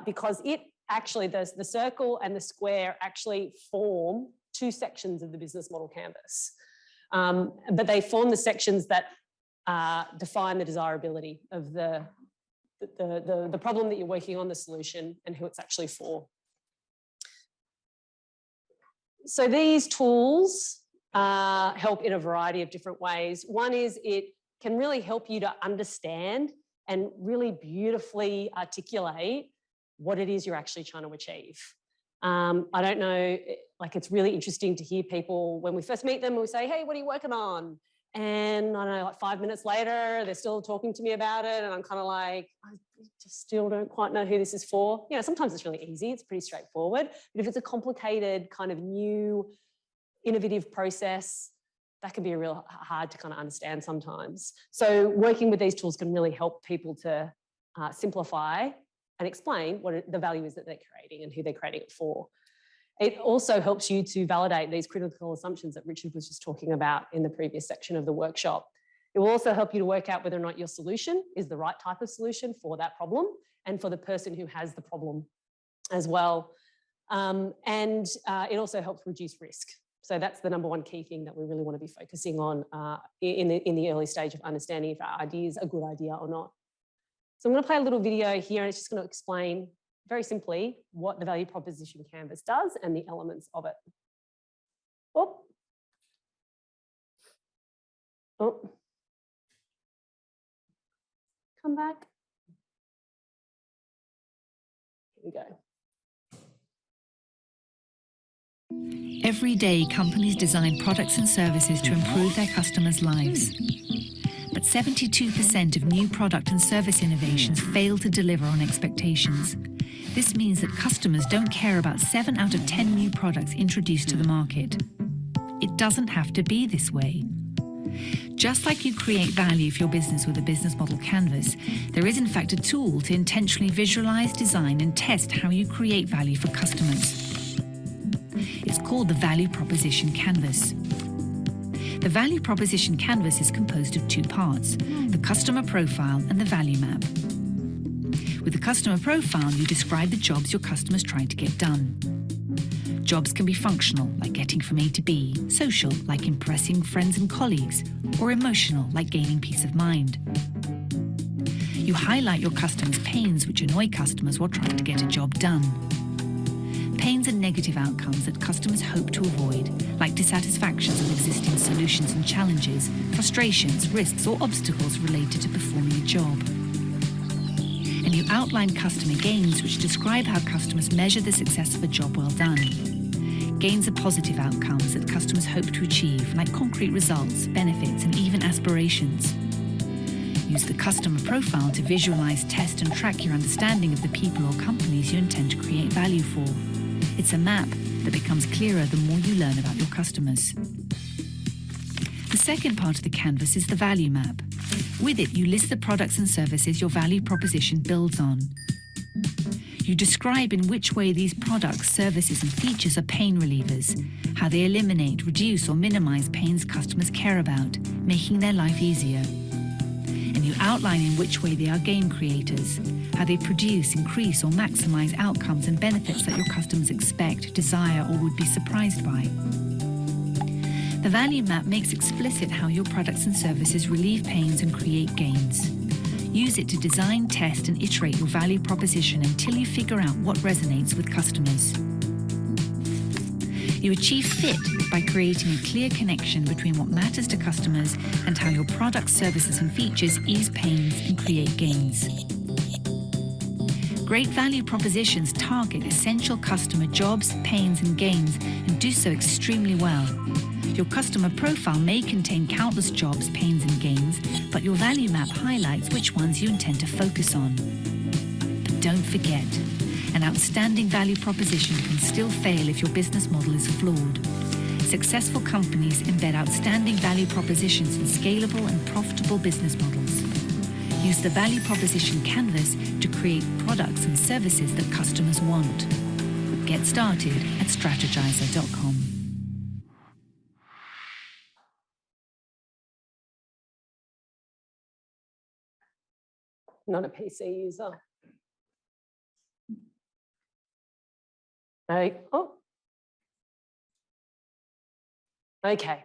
because it actually, the circle and the square actually form two sections of the business model canvas. But they form the sections that define the desirability of the problem that you're working on, the solution, and who it's actually for. So these tools help in a variety of different ways. One is it can really help you to understand and really beautifully articulate what it is you're actually trying to achieve. I don't know, like, it's really interesting to hear people when we first meet them, we say, hey, what are you working on? And I don't know, like 5 minutes later, they're still talking to me about it. And I'm kind of like, I just still don't quite know who this is for. You know, sometimes it's really easy. It's pretty straightforward. But if it's a complicated kind of new, innovative process, that can be real hard to kind of understand sometimes. So working with these tools can really help people to simplify and explain what the value is that they're creating and who they're creating it for. It also helps you to validate these critical assumptions that Richard was just talking about in the previous section of the workshop. It will also help you to work out whether or not your solution is the right type of solution for that problem and for the person who has the problem as well. It also helps reduce risk. So that's the number one key thing that we really want to be focusing on in the early stage of understanding if our idea is a good idea or not. So I'm going to play a little video here, and it's just going to explain very simply what the value proposition canvas does and the elements of it. Oh. Come back. Here we go. Every day, companies design products and services to improve their customers' lives. But 72% of new product and service innovations fail to deliver on expectations. This means that customers don't care about 7 out of 10 new products introduced to the market. It doesn't have to be this way. Just like you create value for your business with a business model canvas, there is in fact a tool to intentionally visualize, design, and test how you create value for customers. It's called the Value Proposition Canvas. The value proposition canvas is composed of two parts, the customer profile and the value map. With the customer profile, you describe the jobs your customers try to get done. Jobs can be functional, like getting from A to B, social, like impressing friends and colleagues, or emotional, like gaining peace of mind. You highlight your customers' pains, which annoy customers while trying to get a job done. Pains and negative outcomes that customers hope to avoid, like dissatisfactions with existing solutions and challenges, frustrations, risks, or obstacles related to performing a job. And you outline customer gains, which describe how customers measure the success of a job well done. Gains are positive outcomes that customers hope to achieve, like concrete results, benefits, and even aspirations. Use the customer profile to visualize, test, and track your understanding of the people or companies you intend to create value for. It's a map that becomes clearer the more you learn about your customers. The second part of the canvas is the value map. With it, you list the products and services your value proposition builds on. You describe in which way these products, services, and features are pain relievers, how they eliminate, reduce, or minimize pains customers care about, making their life easier. And you outline in which way they are gain creators, how they produce, increase, or maximize outcomes and benefits that your customers expect, desire, or would be surprised by. The value map makes explicit how your products and services relieve pains and create gains. Use it to design, test, and iterate your value proposition until you figure out what resonates with customers. You achieve fit by creating a clear connection between what matters to customers and how your products, services, and features ease pains and create gains. Great value propositions target essential customer jobs, pains, and gains, and do so extremely well. Your customer profile may contain countless jobs, pains, and gains, but your value map highlights which ones you intend to focus on. But don't forget, an outstanding value proposition can still fail if your business model is flawed. Successful companies embed outstanding value propositions in scalable and profitable business models. Use the value proposition canvas to create products and services that customers want. Get started at strategizer.com. Not a PC user. Okay.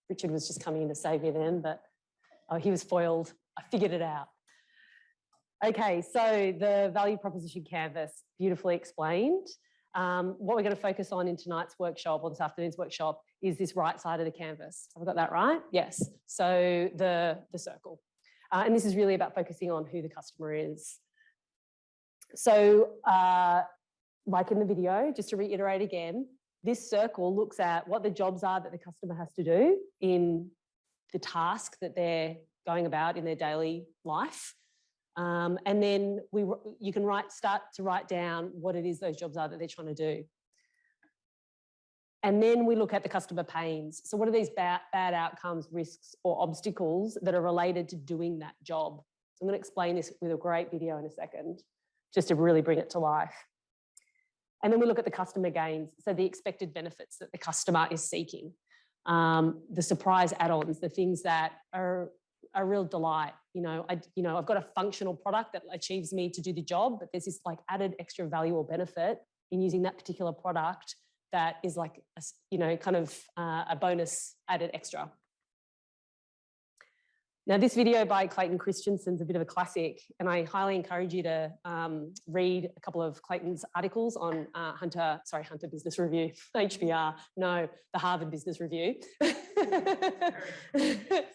Richard was just coming in to save me then, but he was foiled. I figured it out. Okay, so the value proposition canvas, beautifully explained. What we're going to focus on in tonight's workshop or this afternoon's workshop is this right side of the canvas. Have I got that right? Yes. So the circle. And this is really about focusing on who the customer is. So like in the video, just to reiterate again, this circle looks at what the jobs are that the customer has to do in the task that they're going about in their daily life. And then you can start to write down what it is those jobs are that they're trying to do. And then we look at the customer pains. So what are these bad outcomes, risks, or obstacles that are related to doing that job? So I'm going to explain this with a great video in a second, just to really bring it to life. And then we look at the customer gains, so the expected benefits that the customer is seeking, the surprise add-ons, the things that are a real delight. I've got a functional product that achieves me to do the job, but there's this like added extra value or benefit in using that particular product that is like, a bonus added extra. Now, this video by Clayton Christensen's a bit of a classic, and I highly encourage you to read a couple of Clayton's articles on Hunter Business Review, HBR, no, the Harvard Business Review.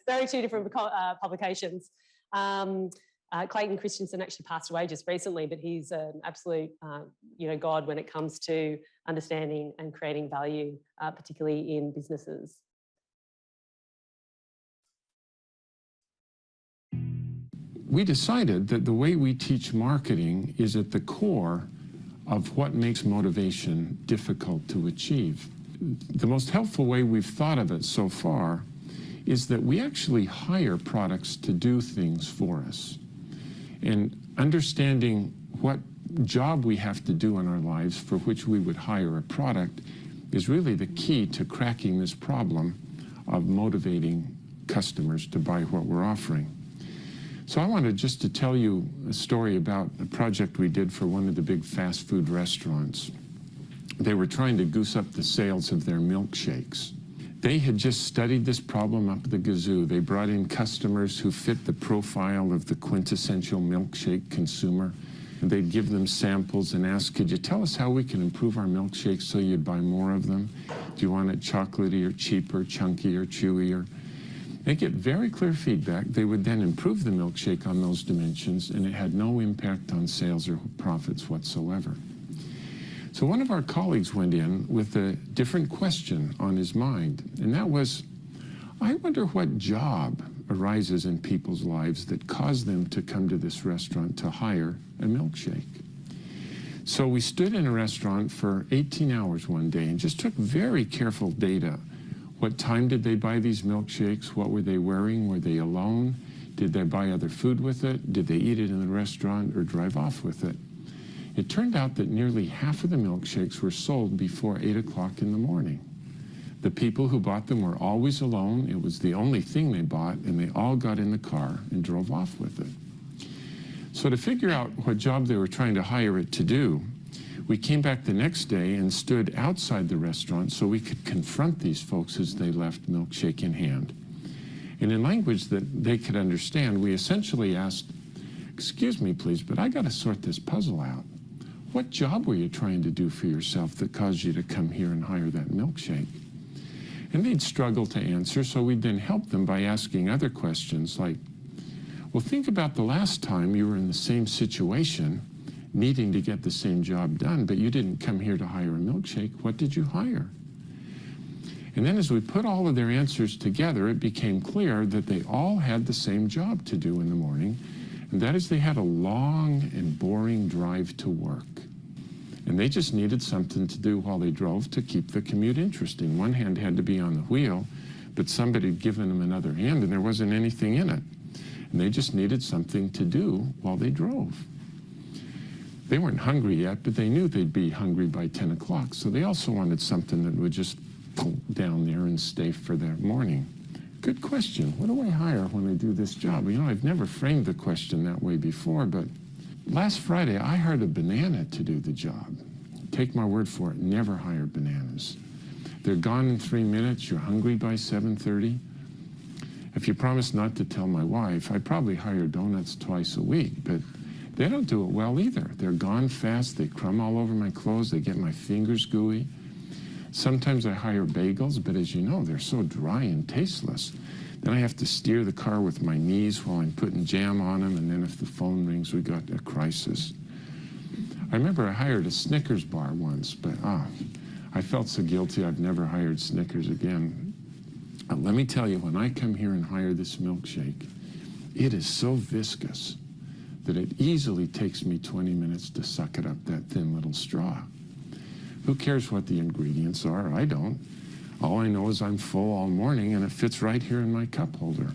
Very two different publications. Clayton Christensen actually passed away just recently, but he's an absolute, god when it comes to understanding and creating value, particularly in businesses. We decided that the way we teach marketing is at the core of what makes motivation difficult to achieve. The most helpful way we've thought of it so far is that we actually hire products to do things for us. And understanding what job we have to do in our lives for which we would hire a product is really the key to cracking this problem of motivating customers to buy what we're offering. So I wanted just to tell you a story about a project we did for one of the big fast food restaurants. They were trying to goose up the sales of their milkshakes. They had just studied this problem up the gazoo. They brought in customers who fit the profile of the quintessential milkshake consumer. And they'd give them samples and ask, could you tell us how we can improve our milkshakes so you'd buy more of them? Do you want it chocolatey or cheaper, chunky or chewier? They get very clear feedback. They would then improve the milkshake on those dimensions, and it had no impact on sales or profits whatsoever. So one of our colleagues went in with a different question on his mind, and that was, I wonder what job arises in people's lives that cause them to come to this restaurant to hire a milkshake. So we stood in a restaurant for 18 hours one day and just took very careful data. What time did they buy these milkshakes? What were they wearing? Were they alone? Did they buy other food with it? Did they eat it in the restaurant or drive off with it? It turned out that nearly half of the milkshakes were sold before 8 o'clock in the morning. The people who bought them were always alone. It was the only thing they bought, and they all got in the car and drove off with it. So to figure out what job they were trying to hire it to do, we came back the next day and stood outside the restaurant so we could confront these folks as they left milkshake in hand. And in language that they could understand, we essentially asked, excuse me, please, but I got to sort this puzzle out. What job were you trying to do for yourself that caused you to come here and hire that milkshake? And they'd struggle to answer, so we'd then help them by asking other questions like, well, think about the last time you were in the same situation, needing to get the same job done, but you didn't come here to hire a milkshake. What did you hire? And then as we put all of their answers together, it became clear that they all had the same job to do in the morning, and that is they had a long and boring drive to work. And they just needed something to do while they drove to keep the commute interesting. One hand had to be on the wheel, but somebody had given them another hand and there wasn't anything in it. And they just needed something to do while they drove. They weren't hungry yet, but they knew they'd be hungry by 10 o'clock. So they also wanted something that would just pull down there and stay for their morning. Good question. What do I hire when I do this job? You know, I've never framed the question that way before, but last Friday, I hired a banana to do the job. Take my word for it, never hire bananas. They're gone in 3 minutes, you're hungry by 7:30. If you promise not to tell my wife, I probably hire donuts twice a week, but they don't do it well either. They're gone fast, they crumb all over my clothes, they get my fingers gooey. Sometimes I hire bagels, but as you know, they're so dry and tasteless. Then I have to steer the car with my knees while I'm putting jam on them, and then if the phone rings, we got a crisis. I remember I hired a Snickers bar once, but I felt so guilty I've never hired Snickers again. Let me tell you, when I come here and hire this milkshake, it is so viscous that it easily takes me 20 minutes to suck it up that thin little straw. Who cares what the ingredients are? I don't. All I know is I'm full all morning and it fits right here in my cup holder.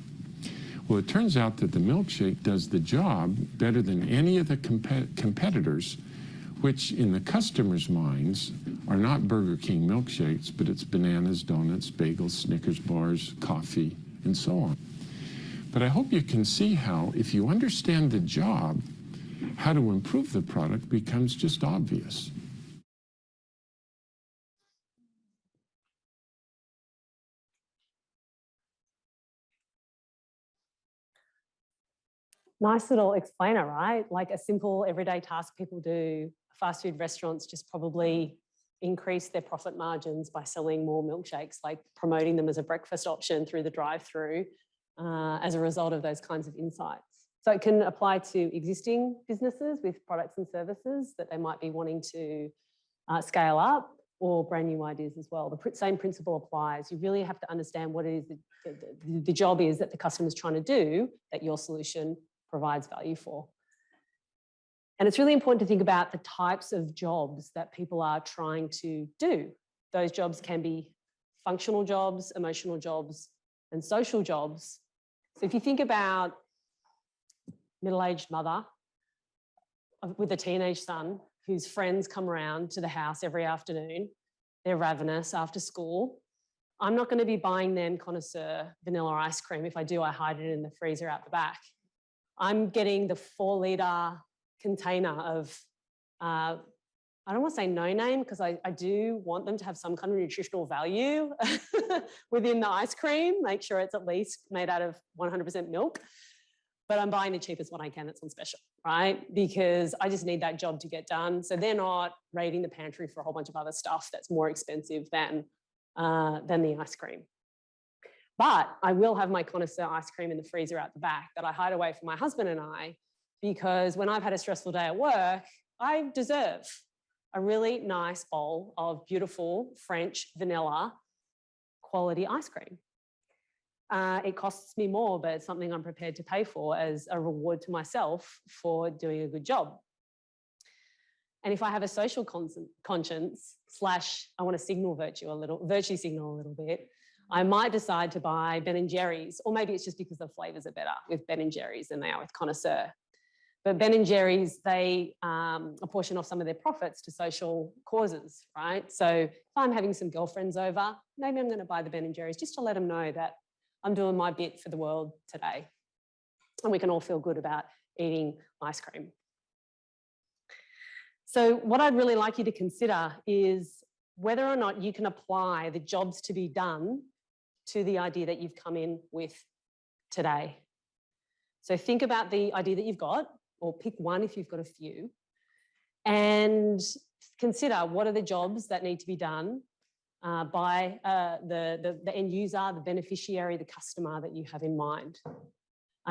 Well, it turns out that the milkshake does the job better than any of the competitors, which in the customer's minds are not Burger King milkshakes, but it's bananas, donuts, bagels, Snickers bars, coffee, and so on. But I hope you can see how, if you understand the job, how to improve the product becomes just obvious. Nice little explainer, right? Like a simple everyday task people do. Fast food restaurants just probably increase their profit margins by selling more milkshakes, like promoting them as a breakfast option through the drive-through as a result of those kinds of insights. So it can apply to existing businesses with products and services that they might be wanting to scale up, or brand new ideas as well. The same principle applies. You really have to understand what it is the job is that the customer's trying to do that your solution provides value for. And it's really important to think about the types of jobs that people are trying to do. Those jobs can be functional jobs, emotional jobs, and social jobs. So if you think about middle-aged mother with a teenage son whose friends come around to the house every afternoon, they're ravenous after school. I'm not going to be buying them connoisseur vanilla ice cream. If I do, I hide it in the freezer out the back. I'm getting the 4-litre container of, I don't want to say no name, because I do want them to have some kind of nutritional value within the ice cream. Make sure it's at least made out of 100% milk. But I'm buying the cheapest one I can that's on special, right? Because I just need that job to get done. So they're not raiding the pantry for a whole bunch of other stuff that's more expensive than the ice cream. But I will have my connoisseur ice cream in the freezer out the back that I hide away from my husband and I, because when I've had a stressful day at work, I deserve a really nice bowl of beautiful French vanilla quality ice cream. It costs me more, but it's something I'm prepared to pay for as a reward to myself for doing a good job. And if I have a social conscience / I want to signal virtue signal a little bit, I might decide to buy Ben & Jerry's, or maybe it's just because the flavors are better with Ben & Jerry's than they are with connoisseur. But Ben & Jerry's, they apportion off some of their profits to social causes, right? So if I'm having some girlfriends over, maybe I'm going to buy the Ben & Jerry's just to let them know that I'm doing my bit for the world today. And we can all feel good about eating ice cream. So what I'd really like you to consider is whether or not you can apply the jobs to be done to the idea that you've come in with today. So think about the idea that you've got, or pick one if you've got a few, and consider what are the jobs that need to be done by the end user, the beneficiary, the customer that you have in mind.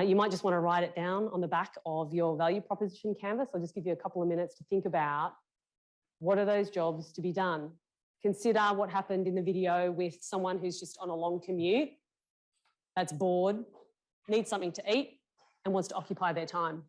You might just want to write it down on the back of your value proposition canvas. I'll just give you a couple of minutes to think about what are those jobs to be done. Consider what happened in the video with someone who's just on a long commute, that's bored, needs something to eat, and wants to occupy their time.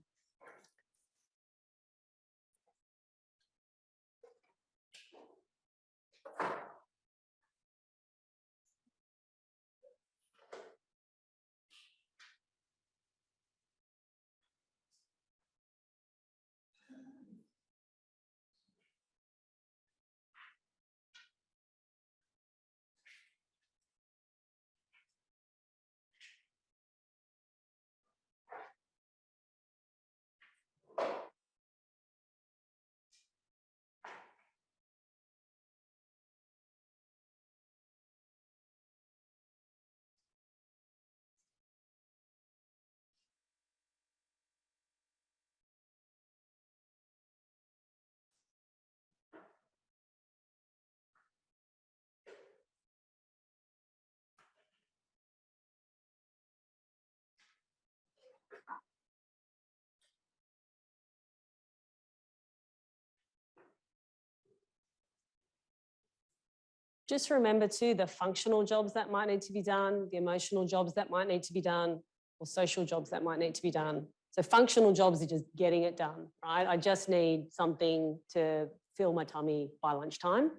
Just remember too, the functional jobs that might need to be done, the emotional jobs that might need to be done, or social jobs that might need to be done. So functional jobs are just getting it done, right? I just need something to fill my tummy by lunchtime.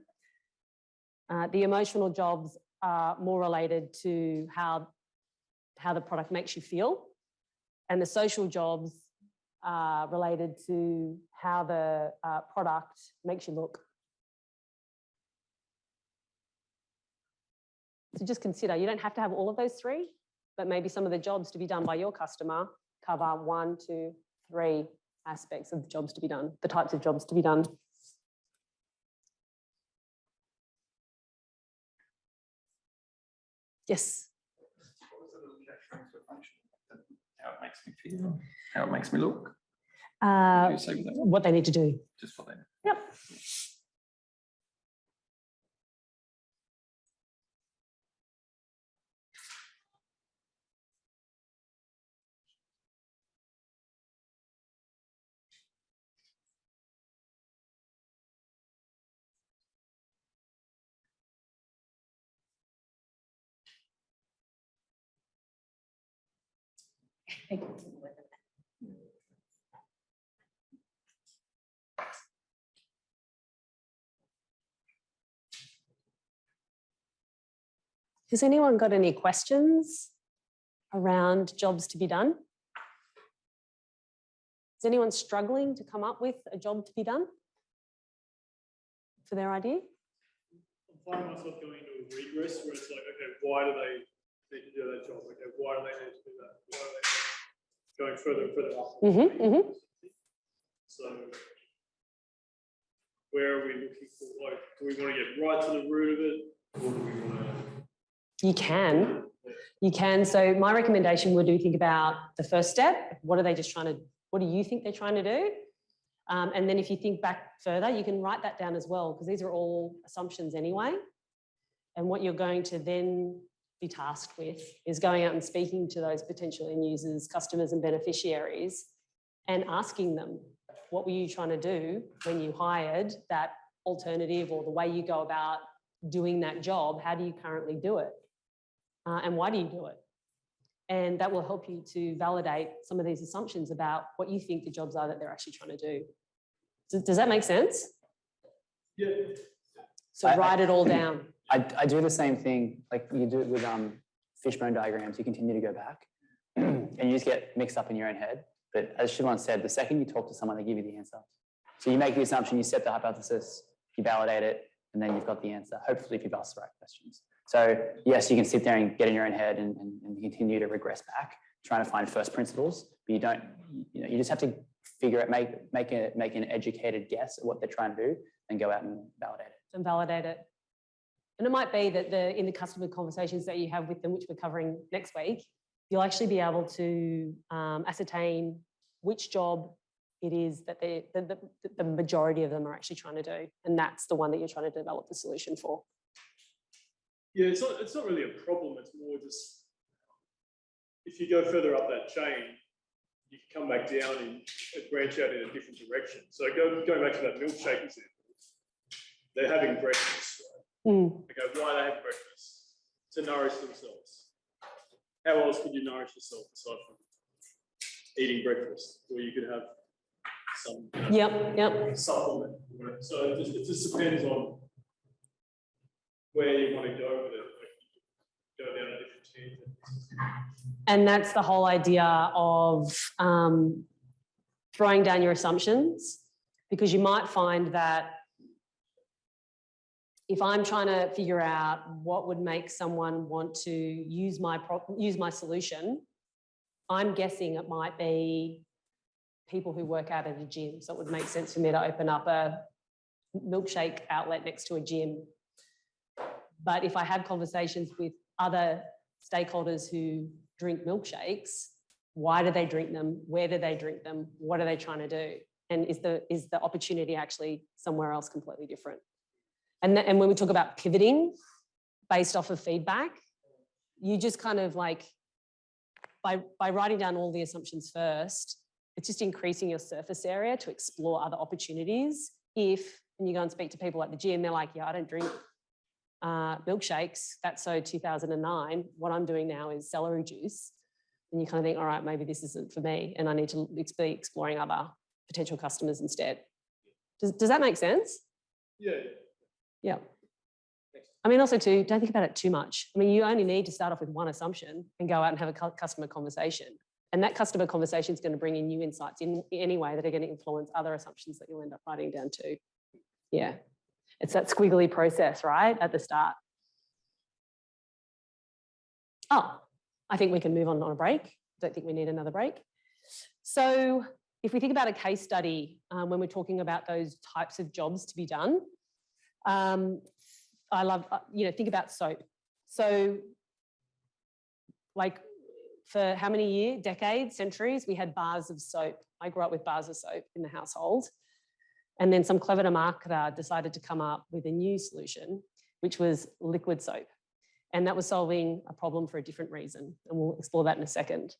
The emotional jobs are more related to how the product makes you feel. And the social jobs are related to how the product makes you look. So just consider, you don't have to have all of those three, but maybe some of the jobs to be done by your customer cover 1, 2, 3 aspects of the jobs to be done, the types of jobs to be done. Yes. How it makes me feel, how it makes me look. What they need to do. Just what they need. Yep. Has anyone got any questions around jobs to be done? Is anyone struggling to come up with a job to be done for their idea? finding myself going into a regress where it's like, okay, why do they need to do that job? Okay, why do they need to do that? Why are they going further and further up? So where are we looking for? Like, do we want to get right to the root of it, or do we want to? You can. You can. So my recommendation would be think about the first step. What are they just trying to? What do you think they're trying to do? And then if you think back further, you can write that down as well, because these are all assumptions anyway. And what you're going to then be tasked with is going out and speaking to those potential end users, customers and beneficiaries, and asking them, what were you trying to do when you hired that alternative, or the way you go about doing that job? How do you currently do it? And why do you do it? And that will help you to validate some of these assumptions about what you think the jobs are that they're actually trying to do. Does that make sense? Yeah. So write it all down. I do the same thing, like you do it with fishbone diagrams. You continue to go back and you just get mixed up in your own head. But as Siobhan said, the second you talk to someone, they give you the answer. So you make the assumption, you set the hypothesis, you validate it, and then you've got the answer, hopefully if you've asked the right questions. So yes, you can sit there and get in your own head and continue to regress back, trying to find first principles, but you don't, you just have to figure out, make an educated guess at what they're trying to do and go out and validate it. And validate it. And it might be that in the customer conversations that you have with them, which we're covering next week, you'll actually be able to ascertain which job it is that the majority of them are actually trying to do. And that's the one that you're trying to develop the solution for. Yeah, it's not really a problem. It's more just, if you go further up that chain, you can come back down and branch out in a different direction. So going back to that milkshake example, they're having breakfast, right? Okay, why are they having breakfast? To nourish themselves. How else could you nourish yourself aside from eating breakfast? Or you could have some supplement. So it just depends on where you want to go with it. Like, go down a different tangent. And that's the whole idea of throwing down your assumptions, because you might find that if I'm trying to figure out what would make someone want to use my solution, I'm guessing it might be people who work out at a gym. So it would make sense for me to open up a milkshake outlet next to a gym. But if I have conversations with other stakeholders who drink milkshakes, why do they drink them? Where do they drink them? What are they trying to do? And is the opportunity actually somewhere else completely different? And when we talk about pivoting based off of feedback, you just kind of like, by writing down all the assumptions first, it's just increasing your surface area to explore other opportunities. And you go and speak to people at the gym, they're like, yeah, I don't drink milkshakes. That's so 2009. What I'm doing now is celery juice. And you kind of think, all right, maybe this isn't for me, and I need to be exploring other potential customers instead. Does that make sense? Yeah. Yeah. I mean, also too, don't think about it too much. I mean, you only need to start off with one assumption and go out and have a customer conversation. And that customer conversation is going to bring in new insights in any way that are going to influence other assumptions that you'll end up writing down too. Yeah. It's that squiggly process, right, at the start. Oh, I think we can move on a break. Don't think we need another break. So if we think about a case study, when we're talking about those types of jobs to be done, I love, think about soap. So like for how many years, decades, centuries, we had bars of soap. I grew up with bars of soap in the household. And then some clever marketer decided to come up with a new solution, which was liquid soap. And that was solving a problem for a different reason. And we'll explore that in a second.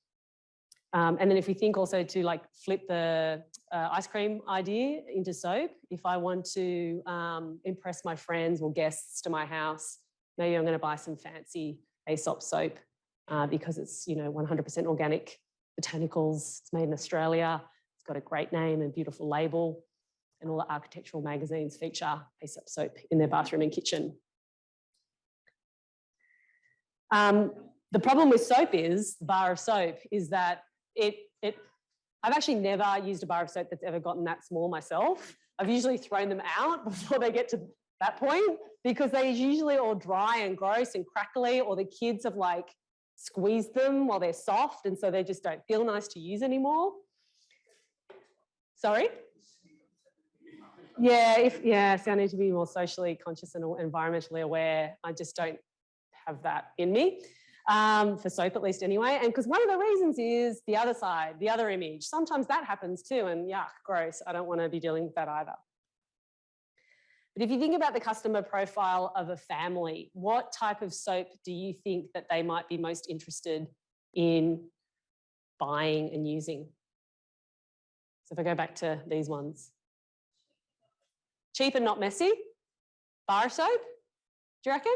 And then if we think also to like flip the ice cream idea into soap, if I want to impress my friends or guests to my house, maybe I'm going to buy some fancy Aesop soap because it's 100% organic botanicals. It's made in Australia. It's got a great name and beautiful label. And all the architectural magazines feature Aesop soap in their bathroom and kitchen. The problem with soap is, the bar of soap, is that I've actually never used a bar of soap that's ever gotten that small myself. I've usually thrown them out before they get to that point, because they're usually all dry and gross and crackly, or the kids have like squeezed them while they're soft, and so they just don't feel nice to use anymore. Sorry? Yeah, so I need to be more socially conscious and environmentally aware. I just don't have that in me, for soap at least anyway. And because one of the reasons is the other side, the other image. Sometimes that happens too, and yuck, gross. I don't want to be dealing with that either. But if you think about the customer profile of a family, what type of soap do you think that they might be most interested in buying and using? So if I go back to these ones. Cheap and not messy. Bar soap, do you reckon?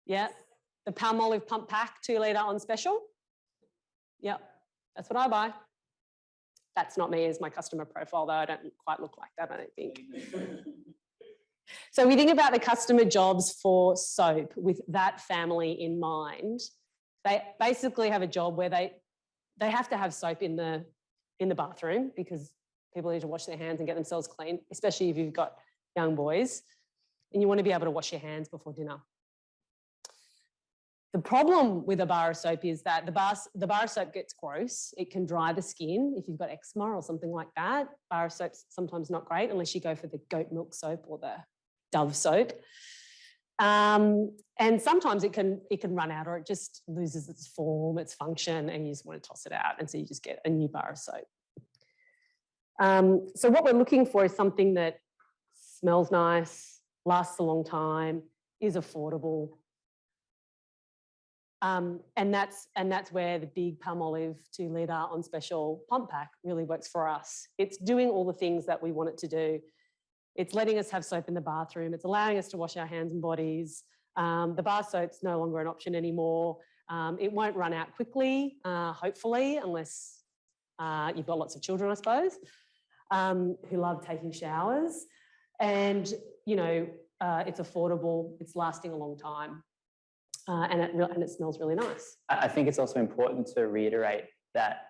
Yeah. The Palmolive Pump Pack 2 litre on special. Yep, that's what I buy. That's not me as my customer profile, though. I don't quite look like that, I don't think. So we think about the customer jobs for soap with that family in mind. They basically have a job where they have to have soap in the bathroom, because people need to wash their hands and get themselves clean, especially if you've got young boys, and you want to be able to wash your hands before dinner. The problem with a bar of soap is that the bar of soap gets gross. It can dry the skin if you've got eczema or something like that. Bar of soap's sometimes not great unless you go for the goat milk soap or the Dove soap. And sometimes it can run out, or it just loses its form, its function, and you just want to toss it out. And so you just get a new bar of soap. So what we're looking for is something that smells nice, lasts a long time, is affordable. And that's where the big Palmolive 2 litre on special pump pack really works for us. It's doing all the things that we want it to do. It's letting us have soap in the bathroom. It's allowing us to wash our hands and bodies. The bar soap's no longer an option anymore. It won't run out quickly, hopefully, unless you've got lots of children, I suppose, who love taking showers. And, you know, it's affordable. It's lasting a long time. And it smells really nice. I think it's also important to reiterate that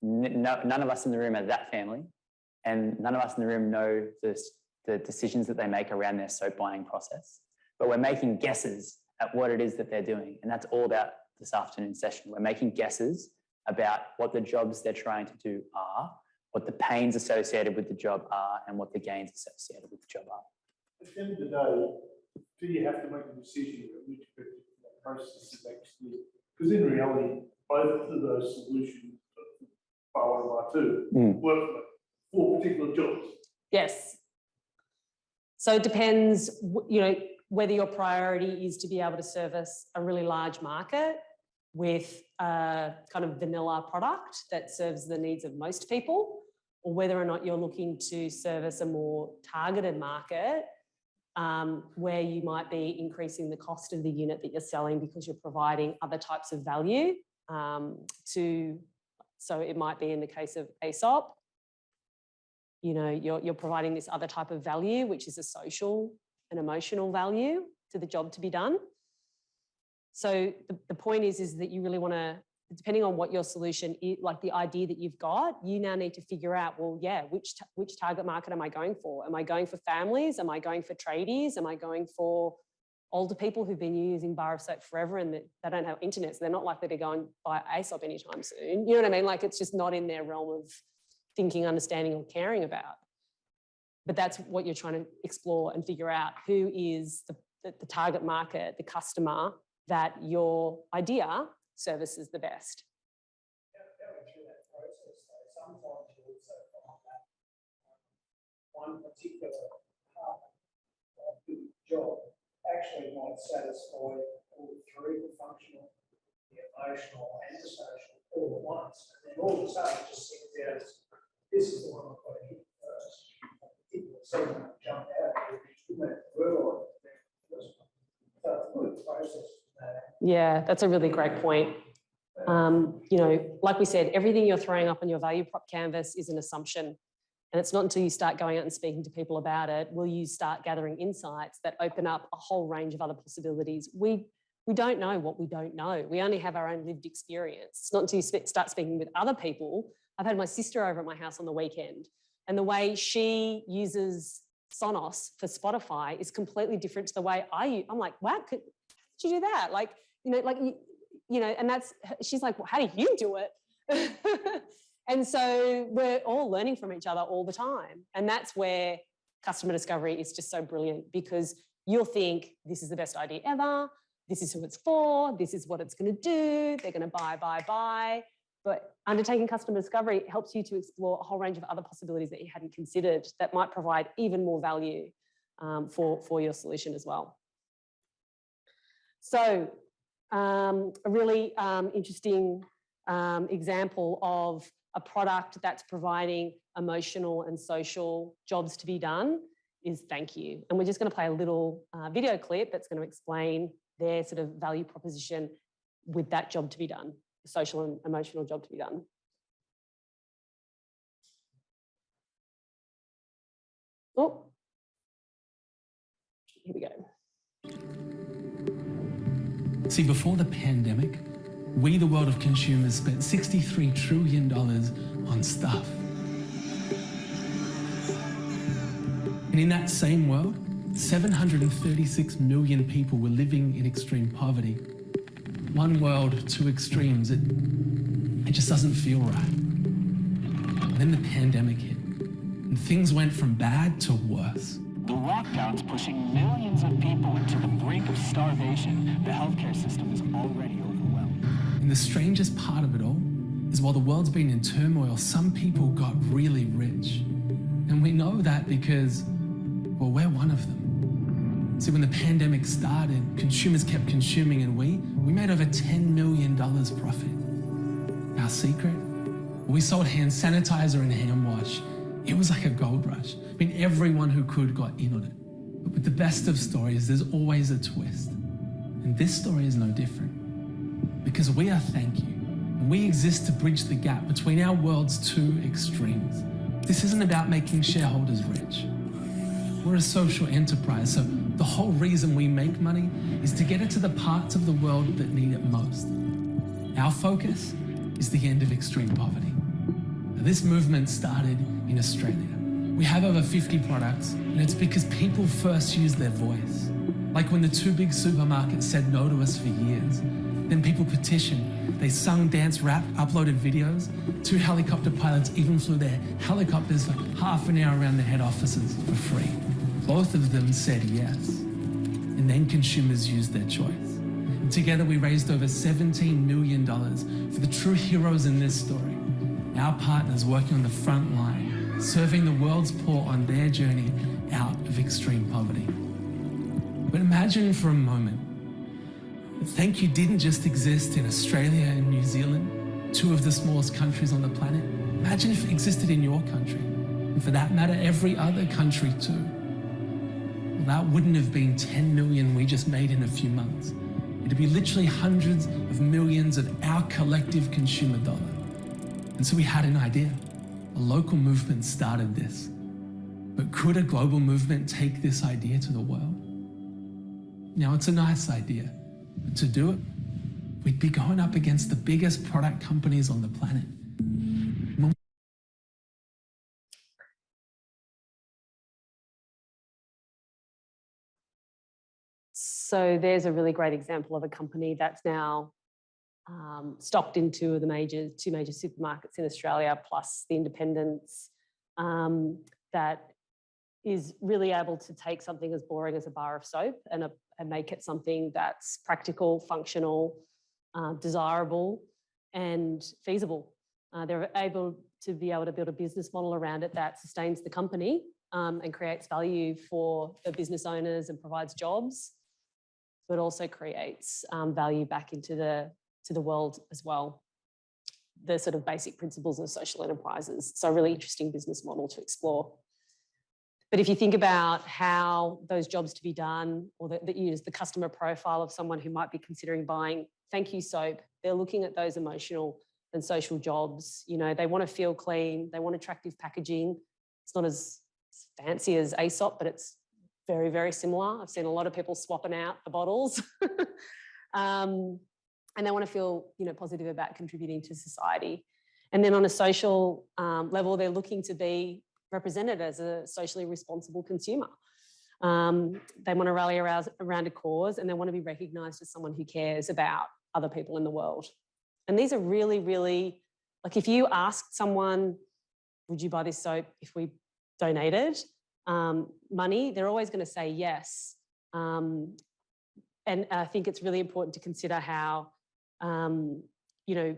none of us in the room are that family, and none of us in the room know the decisions that they make around their soap buying process. But we're making guesses at what it is that they're doing. And that's all about this afternoon session. We're making guesses about what the jobs they're trying to do are, what the pains associated with the job are, and what the gains associated with the job are. At the end of the day, do you have to make a decision at which process is actually, because in reality, both of those solutions, by 1 and by 2, work for particular jobs. Yes. So it depends, you know, whether your priority is to be able to service a really large market with a kind of vanilla product that serves the needs of most people, or whether or not you're looking to service a more targeted market where you might be increasing the cost of the unit that you're selling because you're providing other types of value so it might be in the case of ASOP, you know, you're providing this other type of value, which is a social and emotional value to the job to be done. So the point is that you really want to, depending on what your solution is, like the idea that you've got, you now need to figure out, well, yeah, which target market am I going for? Am I going for families? Am I going for tradies? Am I going for older people who've been using bar of soap forever and they don't have internet, so they're not likely to go and buy ASOP anytime soon? You know what I mean? Like, it's just not in their realm of thinking, understanding, or caring about. But that's what you're trying to explore and figure out, who is the target market, the customer that your idea services the best. Going through that process, though, sometimes you also find that one particular part of the job actually might satisfy all three, the functional, the emotional, and the social, all at once. And then all of a sudden it just seems out as this is the one I've got to hit first. Someone jumped out, you didn't have to realize that first one. So it's a good process. Yeah, that's a really great point. You know, like we said, everything you're throwing up on your value prop canvas is an assumption. And it's not until you start going out and speaking to people about it will you start gathering insights that open up a whole range of other possibilities. We don't know what we don't know. We only have our own lived experience. It's not until you start speaking with other people. I've had my sister over at my house on the weekend, and the way she uses Sonos for Spotify is completely different to the way I'm like, wow, could you do that? Like, and she's like, well, how do you do it? And so we're all learning from each other all the time. And that's where customer discovery is just so brilliant, because you'll think this is the best idea ever. This is who it's for. This is what it's going to do. They're going to buy. But undertaking customer discovery helps you to explore a whole range of other possibilities that you hadn't considered that might provide even more value for your solution as well. So a really interesting example of a product that's providing emotional and social jobs to be done is Thank You. And we're just going to play a little video clip that's going to explain their sort of value proposition with that job to be done, the social and emotional job to be done. Oh, here we go. See, before the pandemic, we, the world of consumers, spent $63 trillion on stuff. And in that same world, 736 million people were living in extreme poverty. One world, two extremes. It just doesn't feel right. And then the pandemic hit, and things went from bad to worse. The lockdown's pushing millions of people into the brink of starvation. The healthcare system is already overwhelmed. And the strangest part of it all is while the world's been in turmoil, some people got really rich. And we know that because, well, we're one of them. See, when the pandemic started, consumers kept consuming, and we made over $10 million profit. Our secret? We sold hand sanitizer and hand wash. It was like a gold rush. I mean, everyone who could got in on it. But with the best of stories, there's always a twist. And this story is no different. Because we are Thank You. And we exist to bridge the gap between our world's two extremes. This isn't about making shareholders rich. We're a social enterprise, so the whole reason we make money is to get it to the parts of the world that need it most. Our focus is the end of extreme poverty. Now, this movement started in Australia. We have over 50 products, and it's because people first used their voice. Like when the two big supermarkets said no to us for years. Then people petitioned. They sung, danced, rapped, uploaded videos. 2 helicopter pilots even flew their helicopters for half an hour around the head offices for free. Both of them said yes. And then consumers used their choice. And together we raised over $17 million for the true heroes in this story. Our partners working on the front line, serving the world's poor on their journey out of extreme poverty. But imagine for a moment that Thank You didn't just exist in Australia and New Zealand, 2 of the smallest countries on the planet. Imagine if it existed in your country, and for that matter, every other country too. Well, that wouldn't have been 10 million we just made in a few months. It'd be literally hundreds of millions of our collective consumer dollar. And so we had an idea. A local movement started this. But could a global movement take this idea to the world? Now, it's a nice idea, but to do it, we'd be going up against the biggest product companies on the planet. So there's a really great example of a company that's now stocked in 2 major supermarkets in Australia, plus the independents, that is really able to take something as boring as a bar of soap and make it something that's practical, functional, desirable, and feasible. They're able to build a business model around it that sustains the company and creates value for the business owners and provides jobs, but also creates value back into the world as well. The sort of basic principles of social enterprises. So a really interesting business model to explore. But if you think about how those jobs to be done, or that you use the customer profile of someone who might be considering buying Thank You soap, they're looking at those emotional and social jobs. You know, they want to feel clean, they want attractive packaging. It's not as fancy as Aesop, but it's very, very similar. I've seen a lot of people swapping out the bottles. And they want to feel, positive about contributing to society. And then on a social level, they're looking to be represented as a socially responsible consumer. They want to rally around a cause, and they want to be recognised as someone who cares about other people in the world. And these are really, really, like if you asked someone, would you buy this soap if we donated money, they're always going to say yes. And I think it's really important to consider how, you know,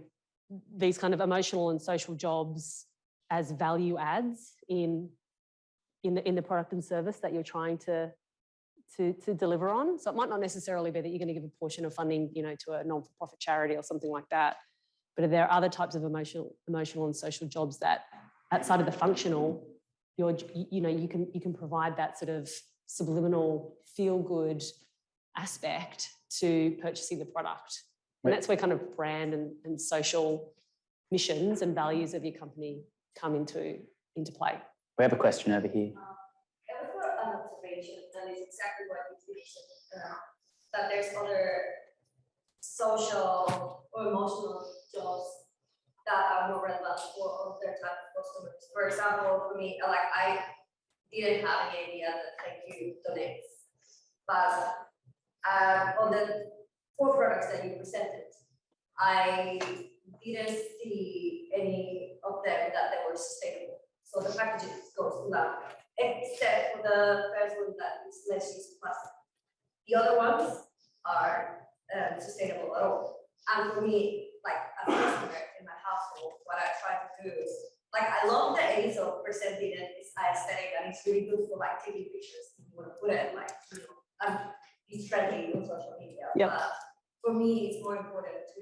these kind of emotional and social jobs as value adds in the product and service that you're trying to deliver on. So it might not necessarily be that you're going to give a portion of funding, you know, to a non-for-profit charity or something like that. But there are other types of emotional and social jobs that, outside of the functional, you can provide that sort of subliminal feel-good aspect to purchasing the product. And that's where kind of brand and social missions and values of your company come into play. We have a question over here. It was more an observation, and it's exactly what you mentioned, that there's other social or emotional jobs that are more relevant for other type of customers. For example, for me, like I didn't have any idea that thank you donates, but on the 4 products that you presented, I didn't see any of them that they were sustainable. So the packaging goes to that, except for the first one that is less use of plastic. The other ones are sustainable at all. And for me, like as a customer in my household, what I try to do is, like I love the ease of presenting it, it's aesthetic and it's really good for like taking pictures. You want to put it like, you know, it's trendy on social media. Yep. But for me, it's more important to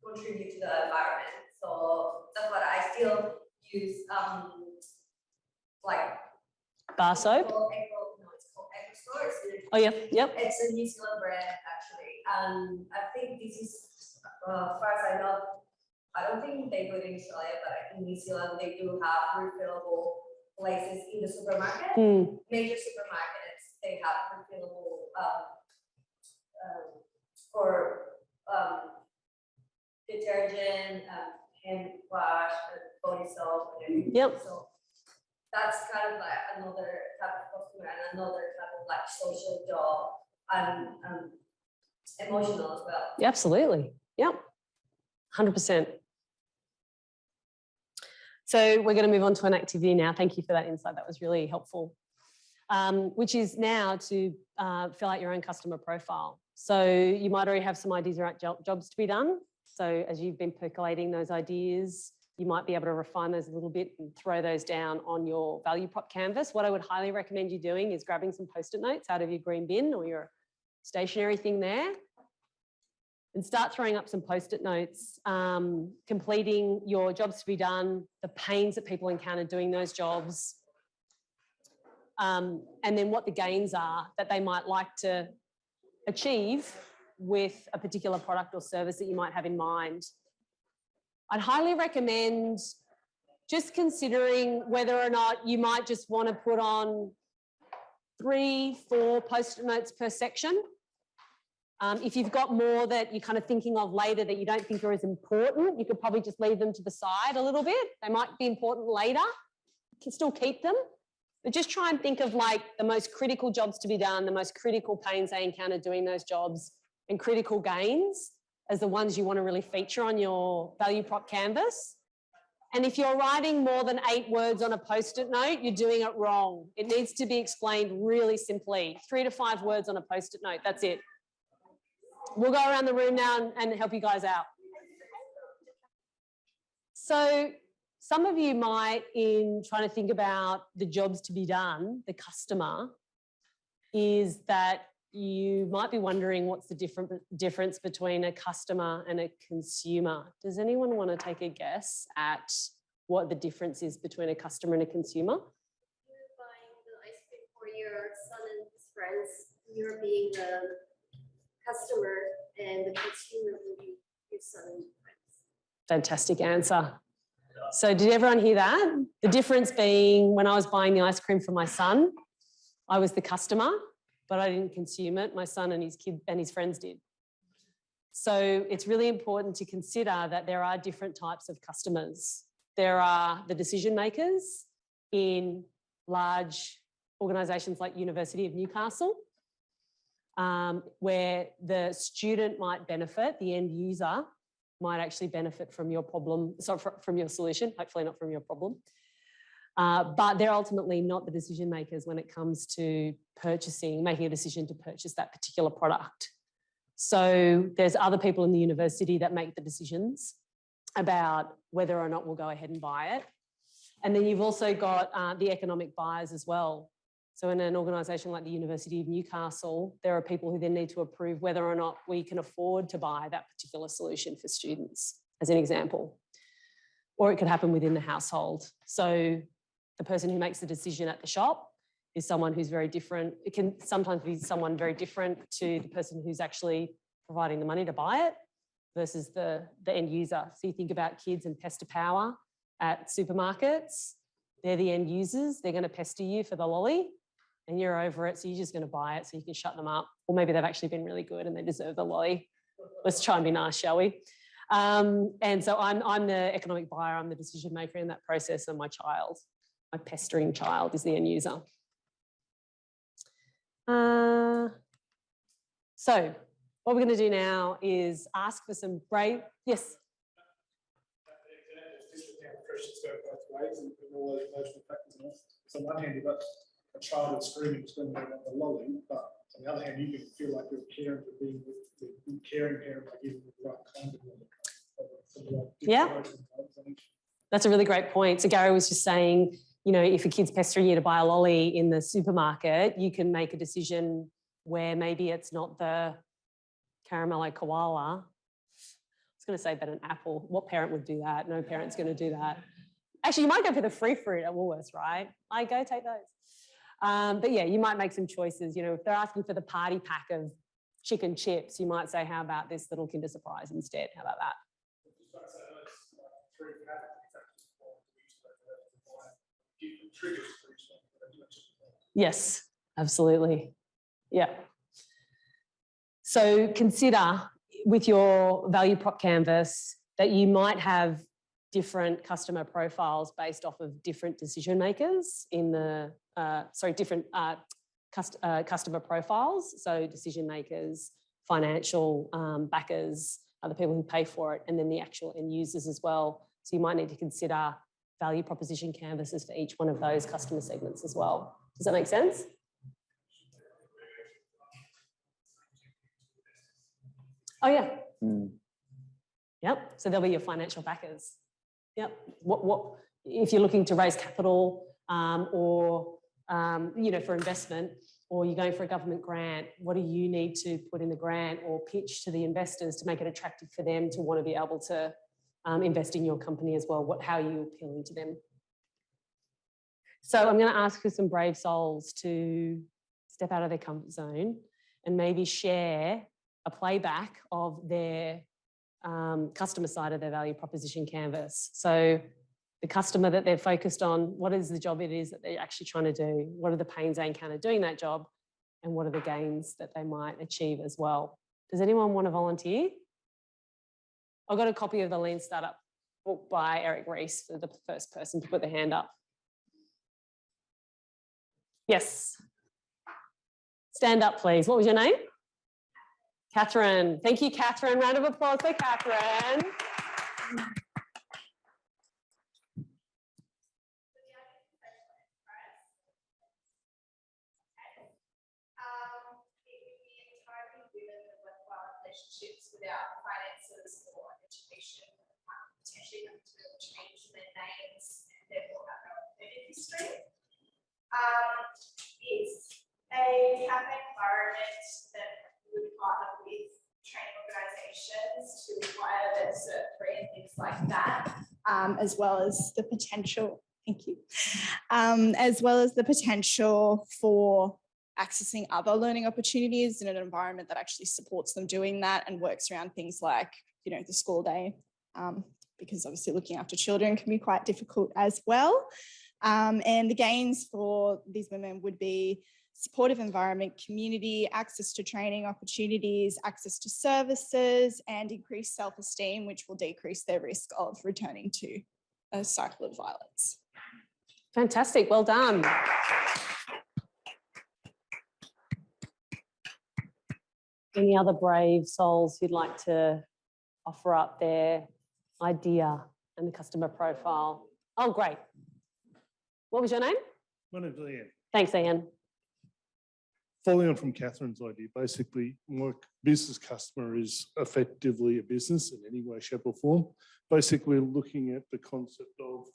contribute to the environment. So that's what I still use, like bar soap. It's called EcoStore. Oh yeah, yep. It's a New Zealand brand actually, and I think this is, as far as I know, I don't think they do it in Australia, but in New Zealand they do have refillable places in the supermarket. Major supermarkets, they have refillable for detergent, hand wash, body soap, and everything. Yep. So that's kind of like another type of customer and another type of like social job and emotional as well. Yeah, absolutely. Yep. 100%. So we're going to move on to an activity now. Thank you for that insight. That was really helpful. Which is now to fill out your own customer profile. So you might already have some ideas around jobs to be done. So as you've been percolating those ideas, you might be able to refine those a little bit and throw those down on your value prop canvas. What I would highly recommend you doing is grabbing some Post-it notes out of your green bin or your stationery thing there and start throwing up some Post-it notes, completing your jobs to be done, the pains that people encounter doing those jobs, and then what the gains are that they might like to achieve with a particular product or service that you might have in mind. I'd highly recommend just considering whether or not you might just want to put on 3-4 Post-it notes per section. If you've got more that you're kind of thinking of later that you don't think are as important, you could probably just leave them to the side a little bit. They might be important later. You can still keep them, but just try and think of like the most critical jobs to be done, the most critical pains they encounter doing those jobs, and critical gains as the ones you want to really feature on your value prop canvas. And if you're writing more than 8 words on a Post-it note, you're doing it wrong. It needs to be explained really simply. 3 to 5 words on a Post-it note, that's it. We'll go around the room now and help you guys out. So some of you might, in trying to think about the jobs to be done, the customer, is that you might be wondering what's the difference between a customer and a consumer. Does anyone want to take a guess at what the difference is between a customer and a consumer? You're buying the ice cream for your son and his friends. You're being the customer, and the consumer will be your son and your friends. Fantastic answer. So did everyone hear that? The difference being when I was buying the ice cream for my son, I was the customer, but I didn't consume it. My son and his kid and his friends did. So it's really important to consider that there are different types of customers. there are the decision makers in large organisations like University of Newcastle, where the student might benefit, the end user might actually benefit from your problem, sorry, from your solution, hopefully not from your problem. But they're ultimately not the decision makers when it comes to purchasing, making a decision to purchase that particular product. So there's other people in the university that make the decisions about whether or not we'll go ahead and buy it. And then you've also got the economic buyers as well. So in an organisation like the University of Newcastle, there are people who then need to approve whether or not we can afford to buy that particular solution for students, as an example. Or it could happen within the household. So the person who makes the decision at the shop is someone who's very different. It can sometimes be someone very different to the person who's actually providing the money to buy it versus the end user. So you think about kids and pester power at supermarkets. They're the end users. They're going to pester you for the lolly and you're over it. So you're just going to buy it so you can shut them up. Or maybe they've actually been really good and they deserve the lolly. Let's try and be nice, shall we? And so I'm the economic buyer. I'm the decision maker in that process, and my pestering child is the end user. So what we're going to do now is ask for some brave, yes. Pressures go both ways and all those emotional factors. So on one hand, you've got a child that's screaming they want the lolly, but on the other hand, you can feel like you're caring for being with the caring parent by giving the right kind of lolly. Yeah, that's a really great point. So Gary was just saying, you know, if a kid's pestering you to buy a lolly in the supermarket, you can make a decision where maybe it's not the caramello koala. I was going to say, but an apple. What parent would do that? No parent's going to do that. Actually, you might go for the free fruit at Woolworths, right? Like, go take those. But yeah, you might make some choices. You know, if they're asking for the party pack of chicken chips, you might say, how about this little Kinder Surprise instead? How about that? Yes, absolutely. Yeah. So consider with your value prop canvas that you might have different customer profiles based off of different decision makers in the, different customer profiles. So decision makers, financial backers, other people who pay for it, and then the actual end users as well. So you might need to consider value proposition canvases for each one of those customer segments as well. Does that make sense? Oh yeah. Yep. So they'll be your financial backers. Yep. What if you're looking to raise capital or you know, for investment, or you're going for a government grant, what do you need to put in the grant or pitch to the investors to make it attractive for them to want to be able to invest in your company as well? How are you appealing to them? So I'm going to ask for some brave souls to step out of their comfort zone and maybe share a playback of their customer side of their value proposition canvas. So the customer that they're focused on, what is the job it is that they're actually trying to do? What are the pains they encounter doing that job? And what are the gains that they might achieve as well? Does anyone want to volunteer? I've got a copy of the Lean Startup book by Eric Ries for the first person to put their hand up. Yes. Stand up, please. What was your name? Catherine. Thank you, Catherine. Round of applause for Catherine. Relationships without finances or education, potentially having to change their names and therefore have no identity stream. It's a cafe environment that would partner with training organisations to require their Cert 3 and things like that, as well as the potential, thank you, as well as the potential for accessing other learning opportunities in an environment that actually supports them doing that and works around things like, you know, the school day, because obviously looking after children can be quite difficult as well. And the gains for these women would be supportive environment, community, access to training opportunities, access to services, and increased self-esteem, which will decrease their risk of returning to a cycle of violence. Fantastic, well done. Any other brave souls who'd like to offer up their idea and the customer profile? Oh, great. What was your name? My name's Ian. Thanks, Ian. Following on from Catherine's idea, basically, my business customer is effectively a business in any way, shape, or form. Basically, looking at the concept of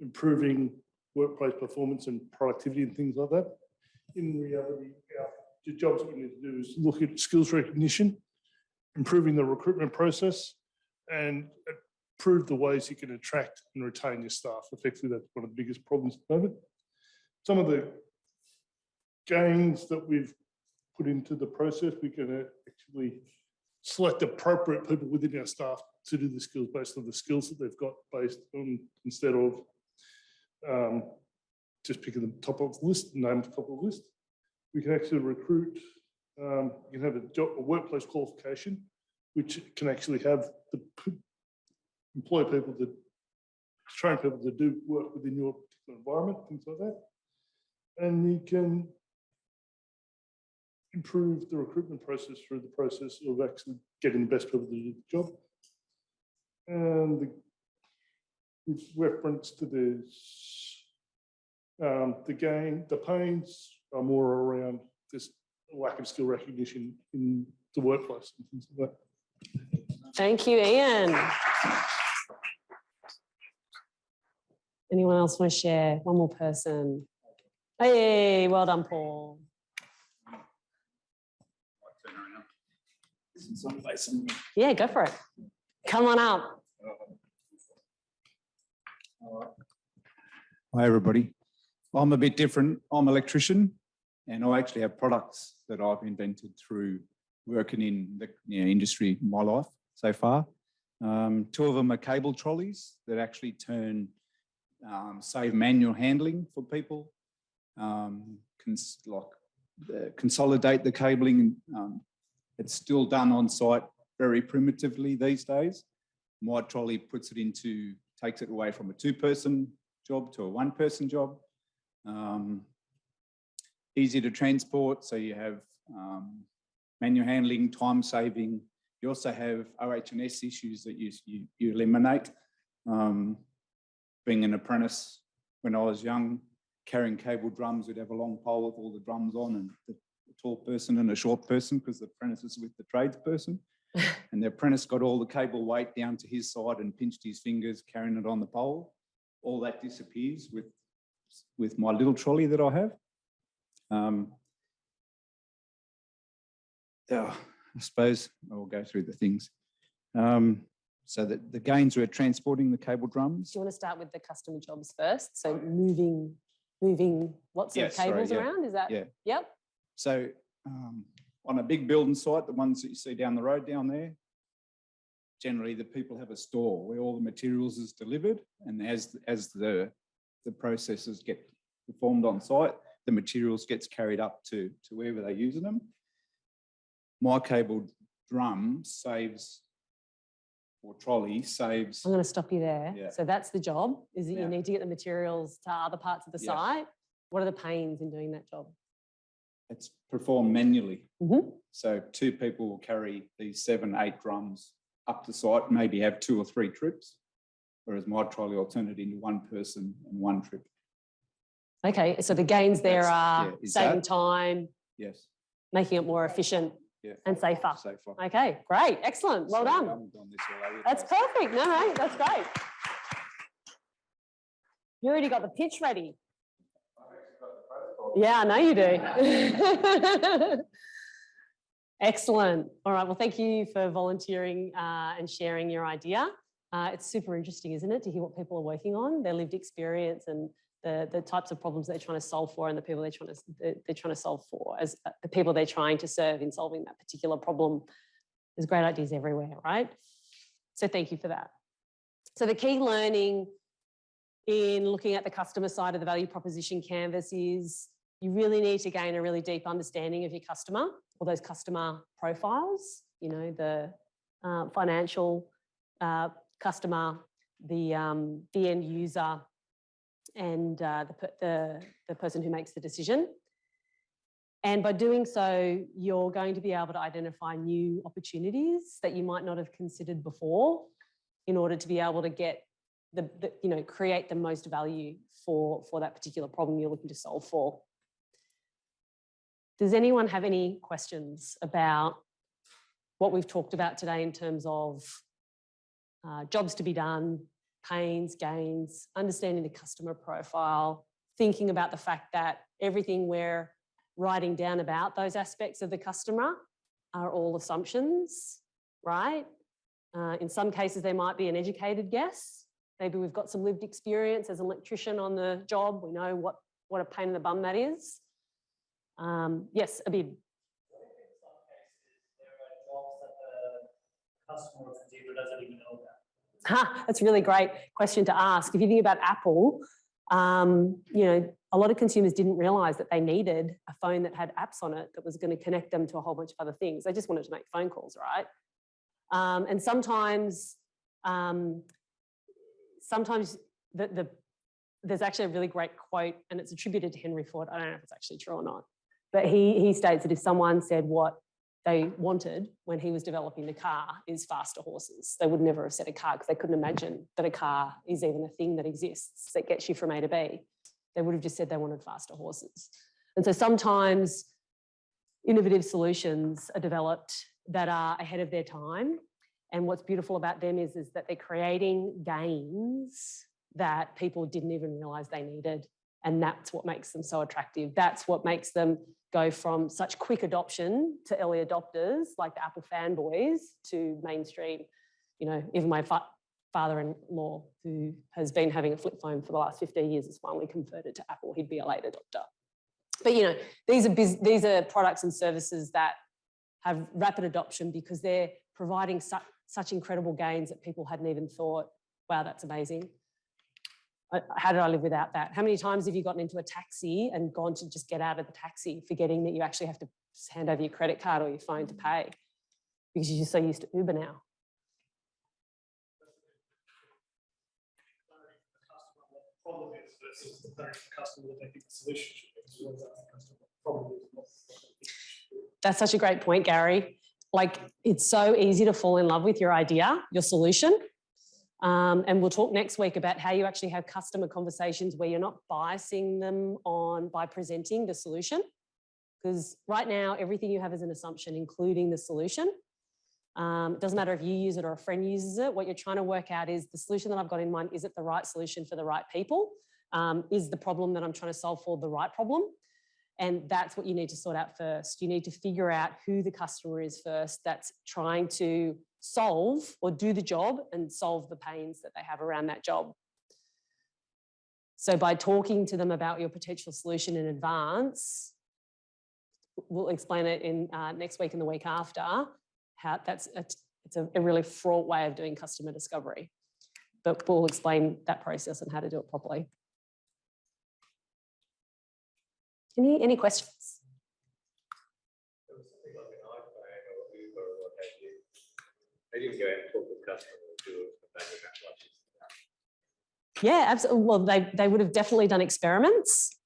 improving workplace performance and productivity and things like that. In reality, the jobs that we need to do is look at skills recognition, improving the recruitment process, and improve the ways you can attract and retain your staff. Effectively, that's one of the biggest problems at the moment. Some of the gains that we've put into the process, we can actually select appropriate people within our staff to do the skills based on the skills that they've got, based on, instead of just picking the top of the list, name at the top of the list. We can actually recruit, you can have a workplace qualification, which can actually have the employ people to train people to do work within your particular environment, things like that. And you can improve the recruitment process through the process of actually getting the best people to do the job. And with reference to this, the pains are more around this lack of skill recognition in the workplace and things like that. Thank you, Ian. Anyone else want to share? One more person. Hey, well done, Paul. Yeah, go for it. Come on up. Hi, everybody. I'm a bit different. I'm an electrician, and I actually have products that I've invented through working in the industry in my life so far. Two of them are cable trolleys that actually save manual handling for people. Consolidate the cabling. It's still done on site very primitively these days. My trolley takes it away from a two-person job to a one-person job. Easy to transport, so you have manual handling, time saving. You also have OH&S issues that you eliminate. Being an apprentice when I was young, carrying cable drums, we'd have a long pole with all the drums on, and a tall person and a short person, because the apprentice is with the tradesperson. And the apprentice got all the cable weight down to his side and pinched his fingers carrying it on the pole. All that disappears with my little trolley that I have. I suppose I will go through the things. So that the gains were transporting the cable drums. Do you want to start with the customer jobs first? So moving lots of cables around, is that? Yeah. Yep. So on a big building site, the ones that you see down the road down there, generally the people have a store where all the materials is delivered, and as the processes get performed on site, the materials gets carried up to wherever they're using them. My cable drum saves, or trolley saves. I'm going to stop you there. Yeah. So that's the job, is that you need to get the materials to other parts of the site. What are the pains in doing that job? It's performed manually. Mm-hmm. So two people will carry these 7-8 drums up the site, maybe have 2 or 3 trips, whereas my trolley will turn it into one person and one trip. Okay, so the gains there are saving time, yes, making it more efficient and safer. Okay, great, excellent, well done. That's perfect, no, that's great. You already got the pitch ready. Yeah, I know you do. Excellent. All right, well, thank you for volunteering and sharing your idea. It's super interesting, isn't it, to hear what people are working on, their lived experience and the types of problems they're trying to solve for and the people they're trying to solve for as the people they're trying to serve in solving that particular problem. There's great ideas everywhere, right? So thank you for that. So the key learning in looking at the customer side of the value proposition canvas is you really need to gain a really deep understanding of your customer, or those customer profiles, you know, the financial customer, the end user and the person who makes the decision. And by doing so, you're going to be able to identify new opportunities that you might not have considered before in order to be able to get create the most value for that particular problem you're looking to solve for. Does anyone have any questions about what we've talked about today in terms of jobs to be done, pains, gains, understanding the customer profile, thinking about the fact that everything we're writing down about those aspects of the customer are all assumptions, right? In some cases, they might be an educated guess. Maybe we've got some lived experience as an electrician on the job. We know what a pain in the bum that is. Yes, Abid. Customer or consumer doesn't even know about. That's a really great question to ask. If you think about Apple, a lot of consumers didn't realize that they needed a phone that had apps on it that was going to connect them to a whole bunch of other things. They just wanted to make phone calls, right? And sometimes there's actually a really great quote, and it's attributed to Henry Ford. I don't know if it's actually true or not, but he states that if someone said what they wanted when he was developing the car is faster horses, they would never have said a car because they couldn't imagine that a car is even a thing that exists that gets you from A to B. They would have just said they wanted faster horses. And so sometimes innovative solutions are developed that are ahead of their time. And what's beautiful about them is that they're creating gains that people didn't even realize they needed. And that's what makes them so attractive. That's what makes them go from such quick adoption to early adopters, like the Apple fanboys, to mainstream. Even my father-in-law, who has been having a flip phone for the last 15 years, has finally converted to Apple. He'd be a late adopter. But these are products and services that have rapid adoption because they're providing such incredible gains that people hadn't even thought, wow, that's amazing. How did I live without that? How many times have you gotten into a taxi and gone to just get out of the taxi, forgetting that you actually have to hand over your credit card or your phone to pay because you're just so used to Uber now? Problem is versus the customer that they think the solution should be. So always ask the customer what the problem is, not what they think it should be. That's such a great point, Gary. Like, it's so easy to fall in love with your idea, your solution. And we'll talk next week about how you actually have customer conversations where you're not biasing them by presenting the solution. Because right now, everything you have is an assumption, including the solution. It doesn't matter if you use it or a friend uses it. What you're trying to work out is the solution that I've got in mind, is it the right solution for the right people? Is the problem that I'm trying to solve for the right problem? And that's what you need to sort out first. You need to figure out who the customer is first that's trying to solve or do the job and solve the pains that they have around that job. So by talking to them about your potential solution in advance, we'll explain it in next week and the week after, how it's a really fraught way of doing customer discovery. But we'll explain that process and how to do it properly. Any questions? There was something like an I2N or Uber or what have you. They didn't go out and talk with customers and do it, but they did that. Yeah, absolutely. Well, they would have definitely done experiments.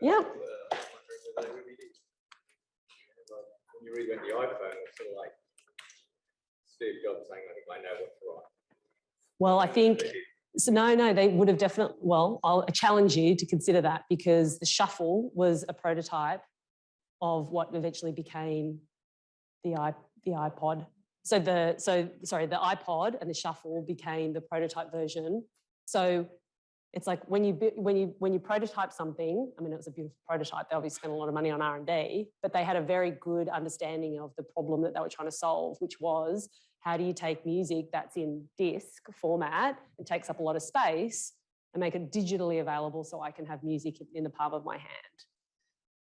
Yeah. When you read about the iPhone, it's sort of like Steve Jobs saying, I know what's right. Well, I think, so no, they would have definitely, well, I'll challenge you to consider that, because the Shuffle was a prototype of what eventually became the iPod. So the iPod and the Shuffle became the prototype version. So it's like when you prototype something, I mean, it was a beautiful prototype. They obviously spent a lot of money on R&D, but they had a very good understanding of the problem that they were trying to solve, which was, how do you take music that's in disc format and takes up a lot of space and make it digitally available so I can have music in the palm of my hand,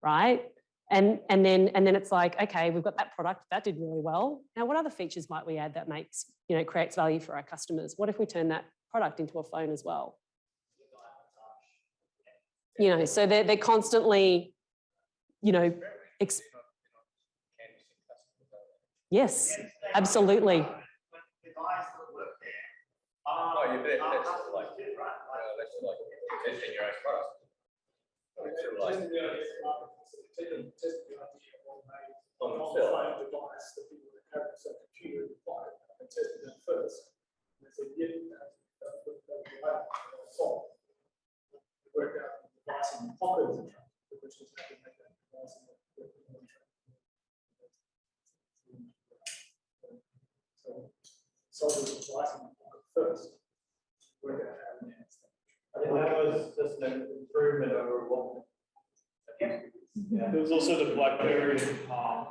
right? And then it's like, okay, we've got that product that did really well. Now, what other features might we add that makes, creates value for our customers? What if we turn that product into a phone as well? So they're constantly, yes, absolutely. The guys that work there, I Oh, you bet. That's sort of like, that's sort of like testing your own product. It's sort of like, Testing the idea on the phone device that people that have a computer required and tested it first. And they said, yeah, that's what they solve. It worked out the device in the pocket of the truck, which was how to make that device in the truck. So solve the device in the pocket first. Work out how to manage that. I think that was just an improvement over what. Yeah, there was also the BlackBerry palm.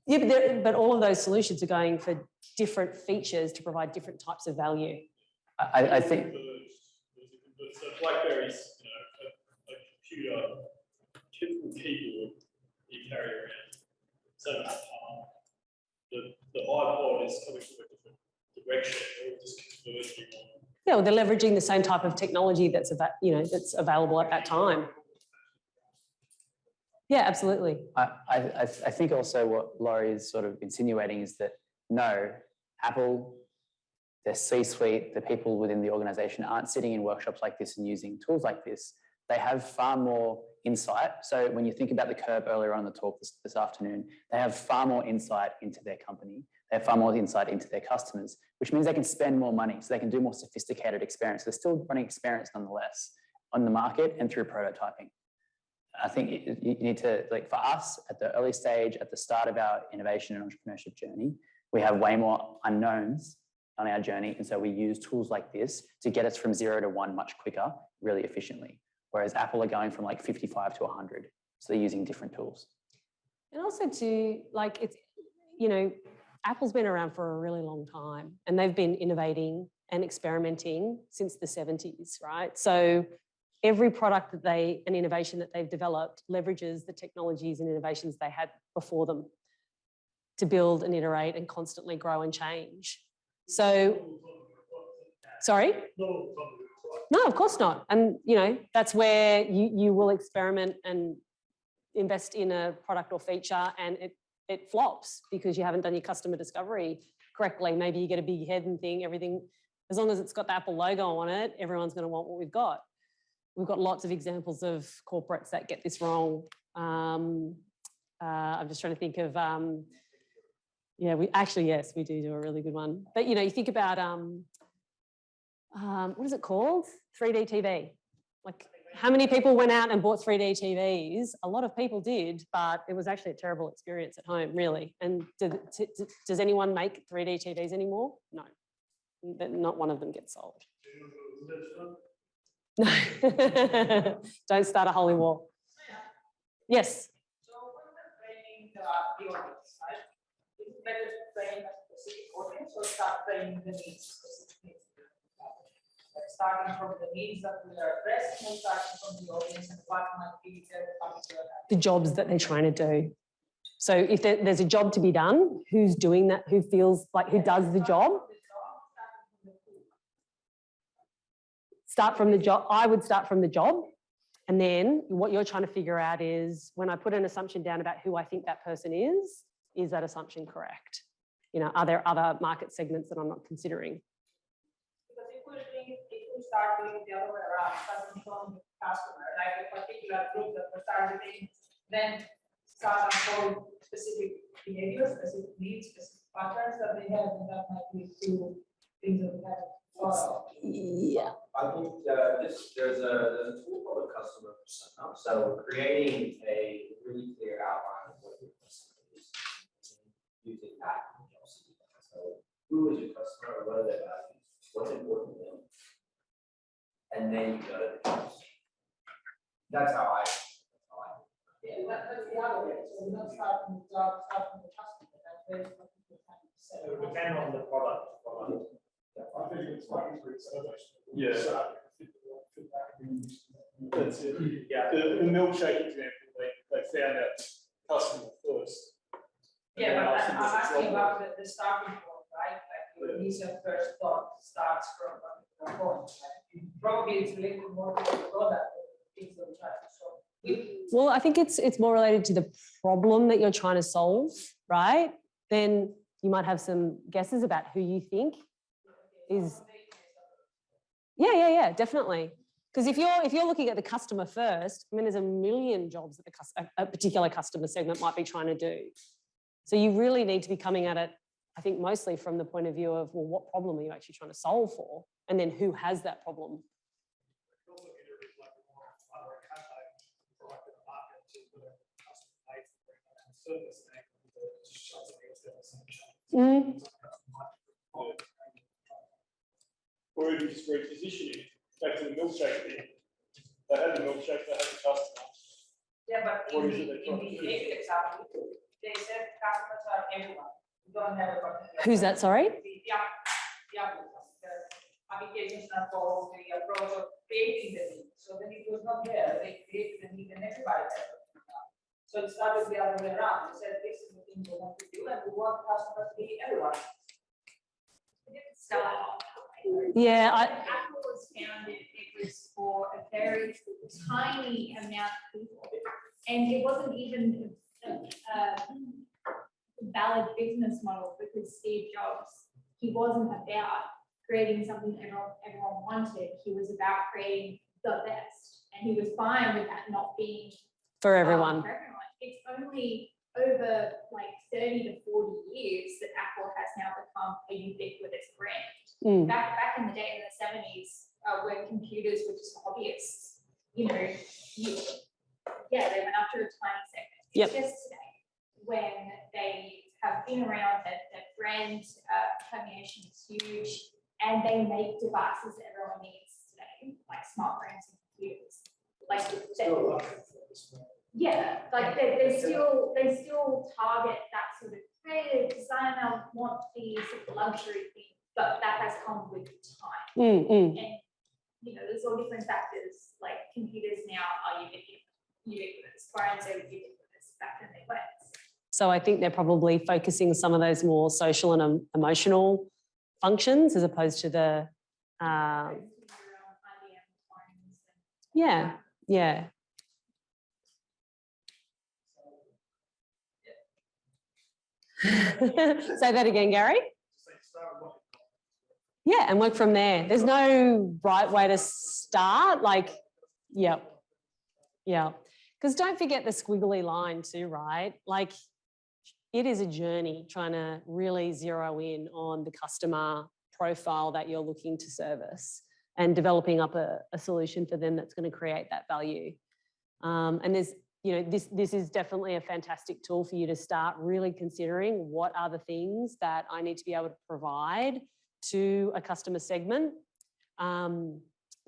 Yeah, but all of those solutions are going for different features to provide different types of value. I think. So BlackBerry's, a computer, typical keyboard you carry around. So the iPod is coming from a different direction. They're just converging on. Yeah, well, they're leveraging the same type of technology that's that's available at that time. Yeah, absolutely. I think also what Laurie is sort of insinuating is that no, Apple, their C-suite, the people within the organization aren't sitting in workshops like this and using tools like this. They have far more insight. So when you think about the curve earlier on in the talk this afternoon, they have far more insight into their company. They have far more insight into their customers, which means they can spend more money, so they can do more sophisticated experiments. They're still running experiments nonetheless on the market and through prototyping. I think you need to, like for us at the early stage, at the start of our innovation and entrepreneurship journey, we have way more unknowns on our journey. And so we use tools like this to get us from 0 to 1 much quicker, really efficiently. Whereas Apple are going from like 55 to 100. So they're using different tools. And also too, like it's, Apple's been around for a really long time and they've been innovating and experimenting since the 70s, right? So every product and innovation that they've developed leverages the technologies and innovations they had before them to build and iterate and constantly grow and change. So, sorry? No, of course not. And, that's where you will experiment and invest in a product or feature and it flops because you haven't done your customer discovery correctly. Maybe you get a big head and think everything, as long as it's got the Apple logo on it, everyone's going to want what we've got. We've got lots of examples of corporates that get this wrong. I'm just trying to think of, yes, we do a really good one. But, you think about, what is it called? 3D TV. Like, how many people went out and bought 3D TVs? A lot of people did, but it was actually a terrible experience at home, really. And does anyone make 3D TVs anymore? No, not one of them gets sold. No, don't start a holy war. Yes. So when we're training the audience, right? Is it better to train a specific audience or start training the needs, specific needs? Like starting from the needs that we are addressing and starting from the audience and what might be the jobs that they're trying to do. So if there's a job to be done, who's doing that? Who feels like who does the job? Start from the job. I would start from the job. And then what you're trying to figure out is when I put an assumption down about who I think that person is that assumption correct? Are there other market segments that I'm not considering? Because if we start doing the other way around, starting from the customer, like a particular group that we're targeting, then start on specific behaviors, specific needs, specific patterns that they have, and that might lead to things that we have. Yeah. I think there's a tool called a customer persona. So creating a really clear outline of what your customer is using that. So who is your customer? What are their values? What's important to them? And then you go to the jobs. That's how I. Yeah, that's the other way. So we don't start from the job, start from the customer. That's very important. It would depend on the product. I think it's quite interesting. Yeah. That's it. Yeah. The milkshake example, they found out customer first. Yeah, but I'm asking about the starting point, right? Like your initial first thought starts from a point. Right? Probably it's related more to the product things that we try to solve. Well, I think it's more related to the problem that you're trying to solve, right? Then you might have some guesses about who you think is. Yeah, definitely. Because if you're looking at the customer first, I mean, there's a million jobs that a particular customer segment might be trying to do. So you really need to be coming at it, I think, mostly from the point of view of, well, what problem are you actually trying to solve for? And then who has that problem? Or even just repositioning back to the milkshake thing. They had the milkshake, they had the customer. Yeah, but What in is it the, they're in trying the to do? April example, they said customers are everyone. You don't have a particular. Who's that, sorry? The applications are called the approach of creating the need. So then it was not there. They created the need and everybody has it. So it started the other way around. They said this is the thing we want to do and we want customers to be everyone. Yeah, Apple was founded, it was for a very tiny amount of people. And it wasn't even a valid business model because Steve Jobs, he wasn't about creating something everyone wanted. He was about creating the best. And he was fine with that not being for everyone. It's only over like 30 to 40 years that Apple has now become a ubiquitous brand. Back in the day in the 70s, when computers were just hobbyists, you know, they went after a tiny segment. It's just today when they have been around, that brand permeation is huge, and they make devices that everyone needs today, like smartphones and computers. Like they still target that sort of creative designer, want the sort of luxury thing, but that has come with time. And you know, there's all different factors. Like computers now are ubiquitous, phones are ubiquitous back in their ways. So I think they're probably focusing some of those more social and emotional functions as opposed to the yeah. Say that again, Gary. Yeah, and work from there. There's no right way to start. Like, yeah. Because don't forget the squiggly line too, right? Like, it is a journey trying to really zero in on the customer profile that you're looking to service and developing up a solution for them that's going to create that value. And there's, you know, this is definitely a fantastic tool for you to start really considering what are the things that I need to be able to provide to a customer segment,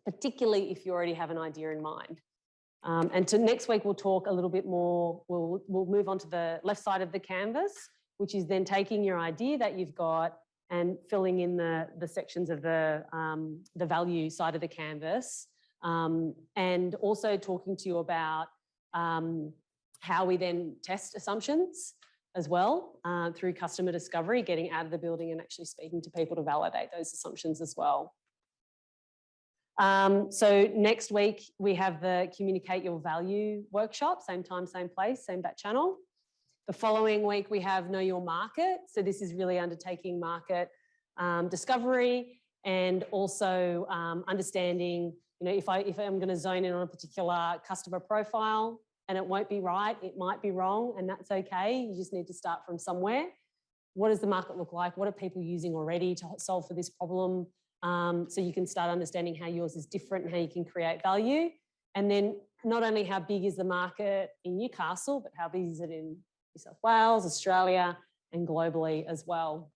particularly if you already have an idea in mind. And next week, we'll talk a little bit more, we'll move on to the left side of the canvas, which is then taking your idea that you've got and filling in the sections of the value side of the canvas, and also talking to you about how we then test assumptions as well through customer discovery, getting out of the building and actually speaking to people to validate those assumptions as well. So next week we have the Communicate Your Value workshop, same time, same place, same back channel. The following week we have Know Your Market. So this is really undertaking market discovery and also understanding, you know, if I'm going to zone in on a particular customer profile and it won't be right, it might be wrong, and that's okay. You just need to start from somewhere. What does the market look like? What are people using already to solve for this problem? So you can start understanding how yours is different and how you can create value. And then not only how big is the market in Newcastle, but how big is it in New South Wales, Australia, and globally as well.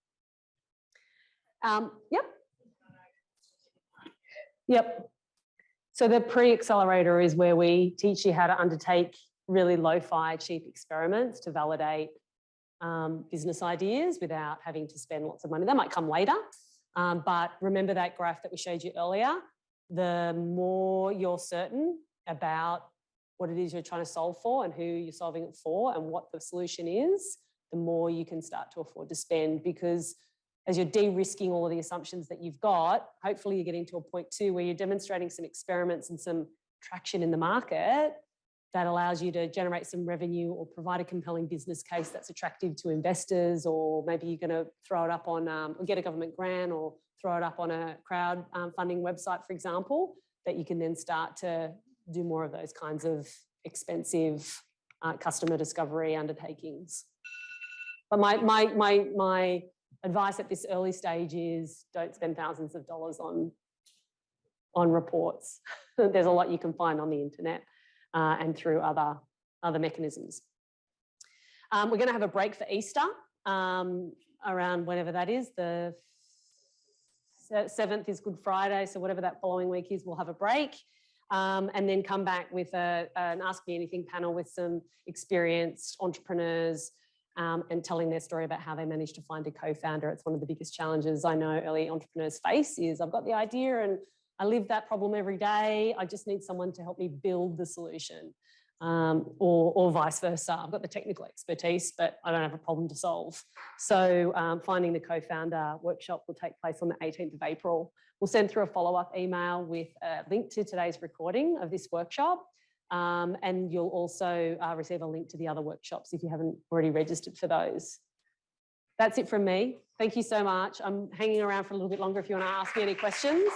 Yep. So the pre-accelerator is where we teach you how to undertake really lo-fi, cheap experiments to validate business ideas without having to spend lots of money. That might come later. But remember that graph that we showed you earlier, the more you're certain about what it is you're trying to solve for and who you're solving it for and what the solution is, the more you can start to afford to spend, because as you're de-risking all of the assumptions that you've got, hopefully you're getting to a point too where you're demonstrating some experiments and some traction in the market. that allows you to generate some revenue or provide a compelling business case that's attractive to investors, or maybe you're going to throw it up on or get a government grant or throw it up on a crowd funding website, for example, that you can then start to do more of those kinds of expensive customer discovery undertakings. But my advice at this early stage is don't spend thousands of dollars on reports. There's a lot you can find on the internet and through other mechanisms. We're going to have a break for Easter around whenever that is. The 7th is Good Friday, so whatever that following week is, we'll have a break. And then come back with an Ask Me Anything panel with some experienced entrepreneurs and telling their story about how they managed to find a co-founder. It's one of the biggest challenges I know early entrepreneurs face is I've got the idea and I live that problem every day. I just need someone to help me build the solution, or vice versa. I've got the technical expertise, but I don't have a problem to solve. So finding the co-founder workshop will take place on the 18th of April. We'll send through a follow-up email with a link to today's recording of this workshop. And you'll also receive a link to the other workshops if you haven't already registered for those. That's it from me. Thank you so much. I'm hanging around for a little bit longer if you want to ask me any questions.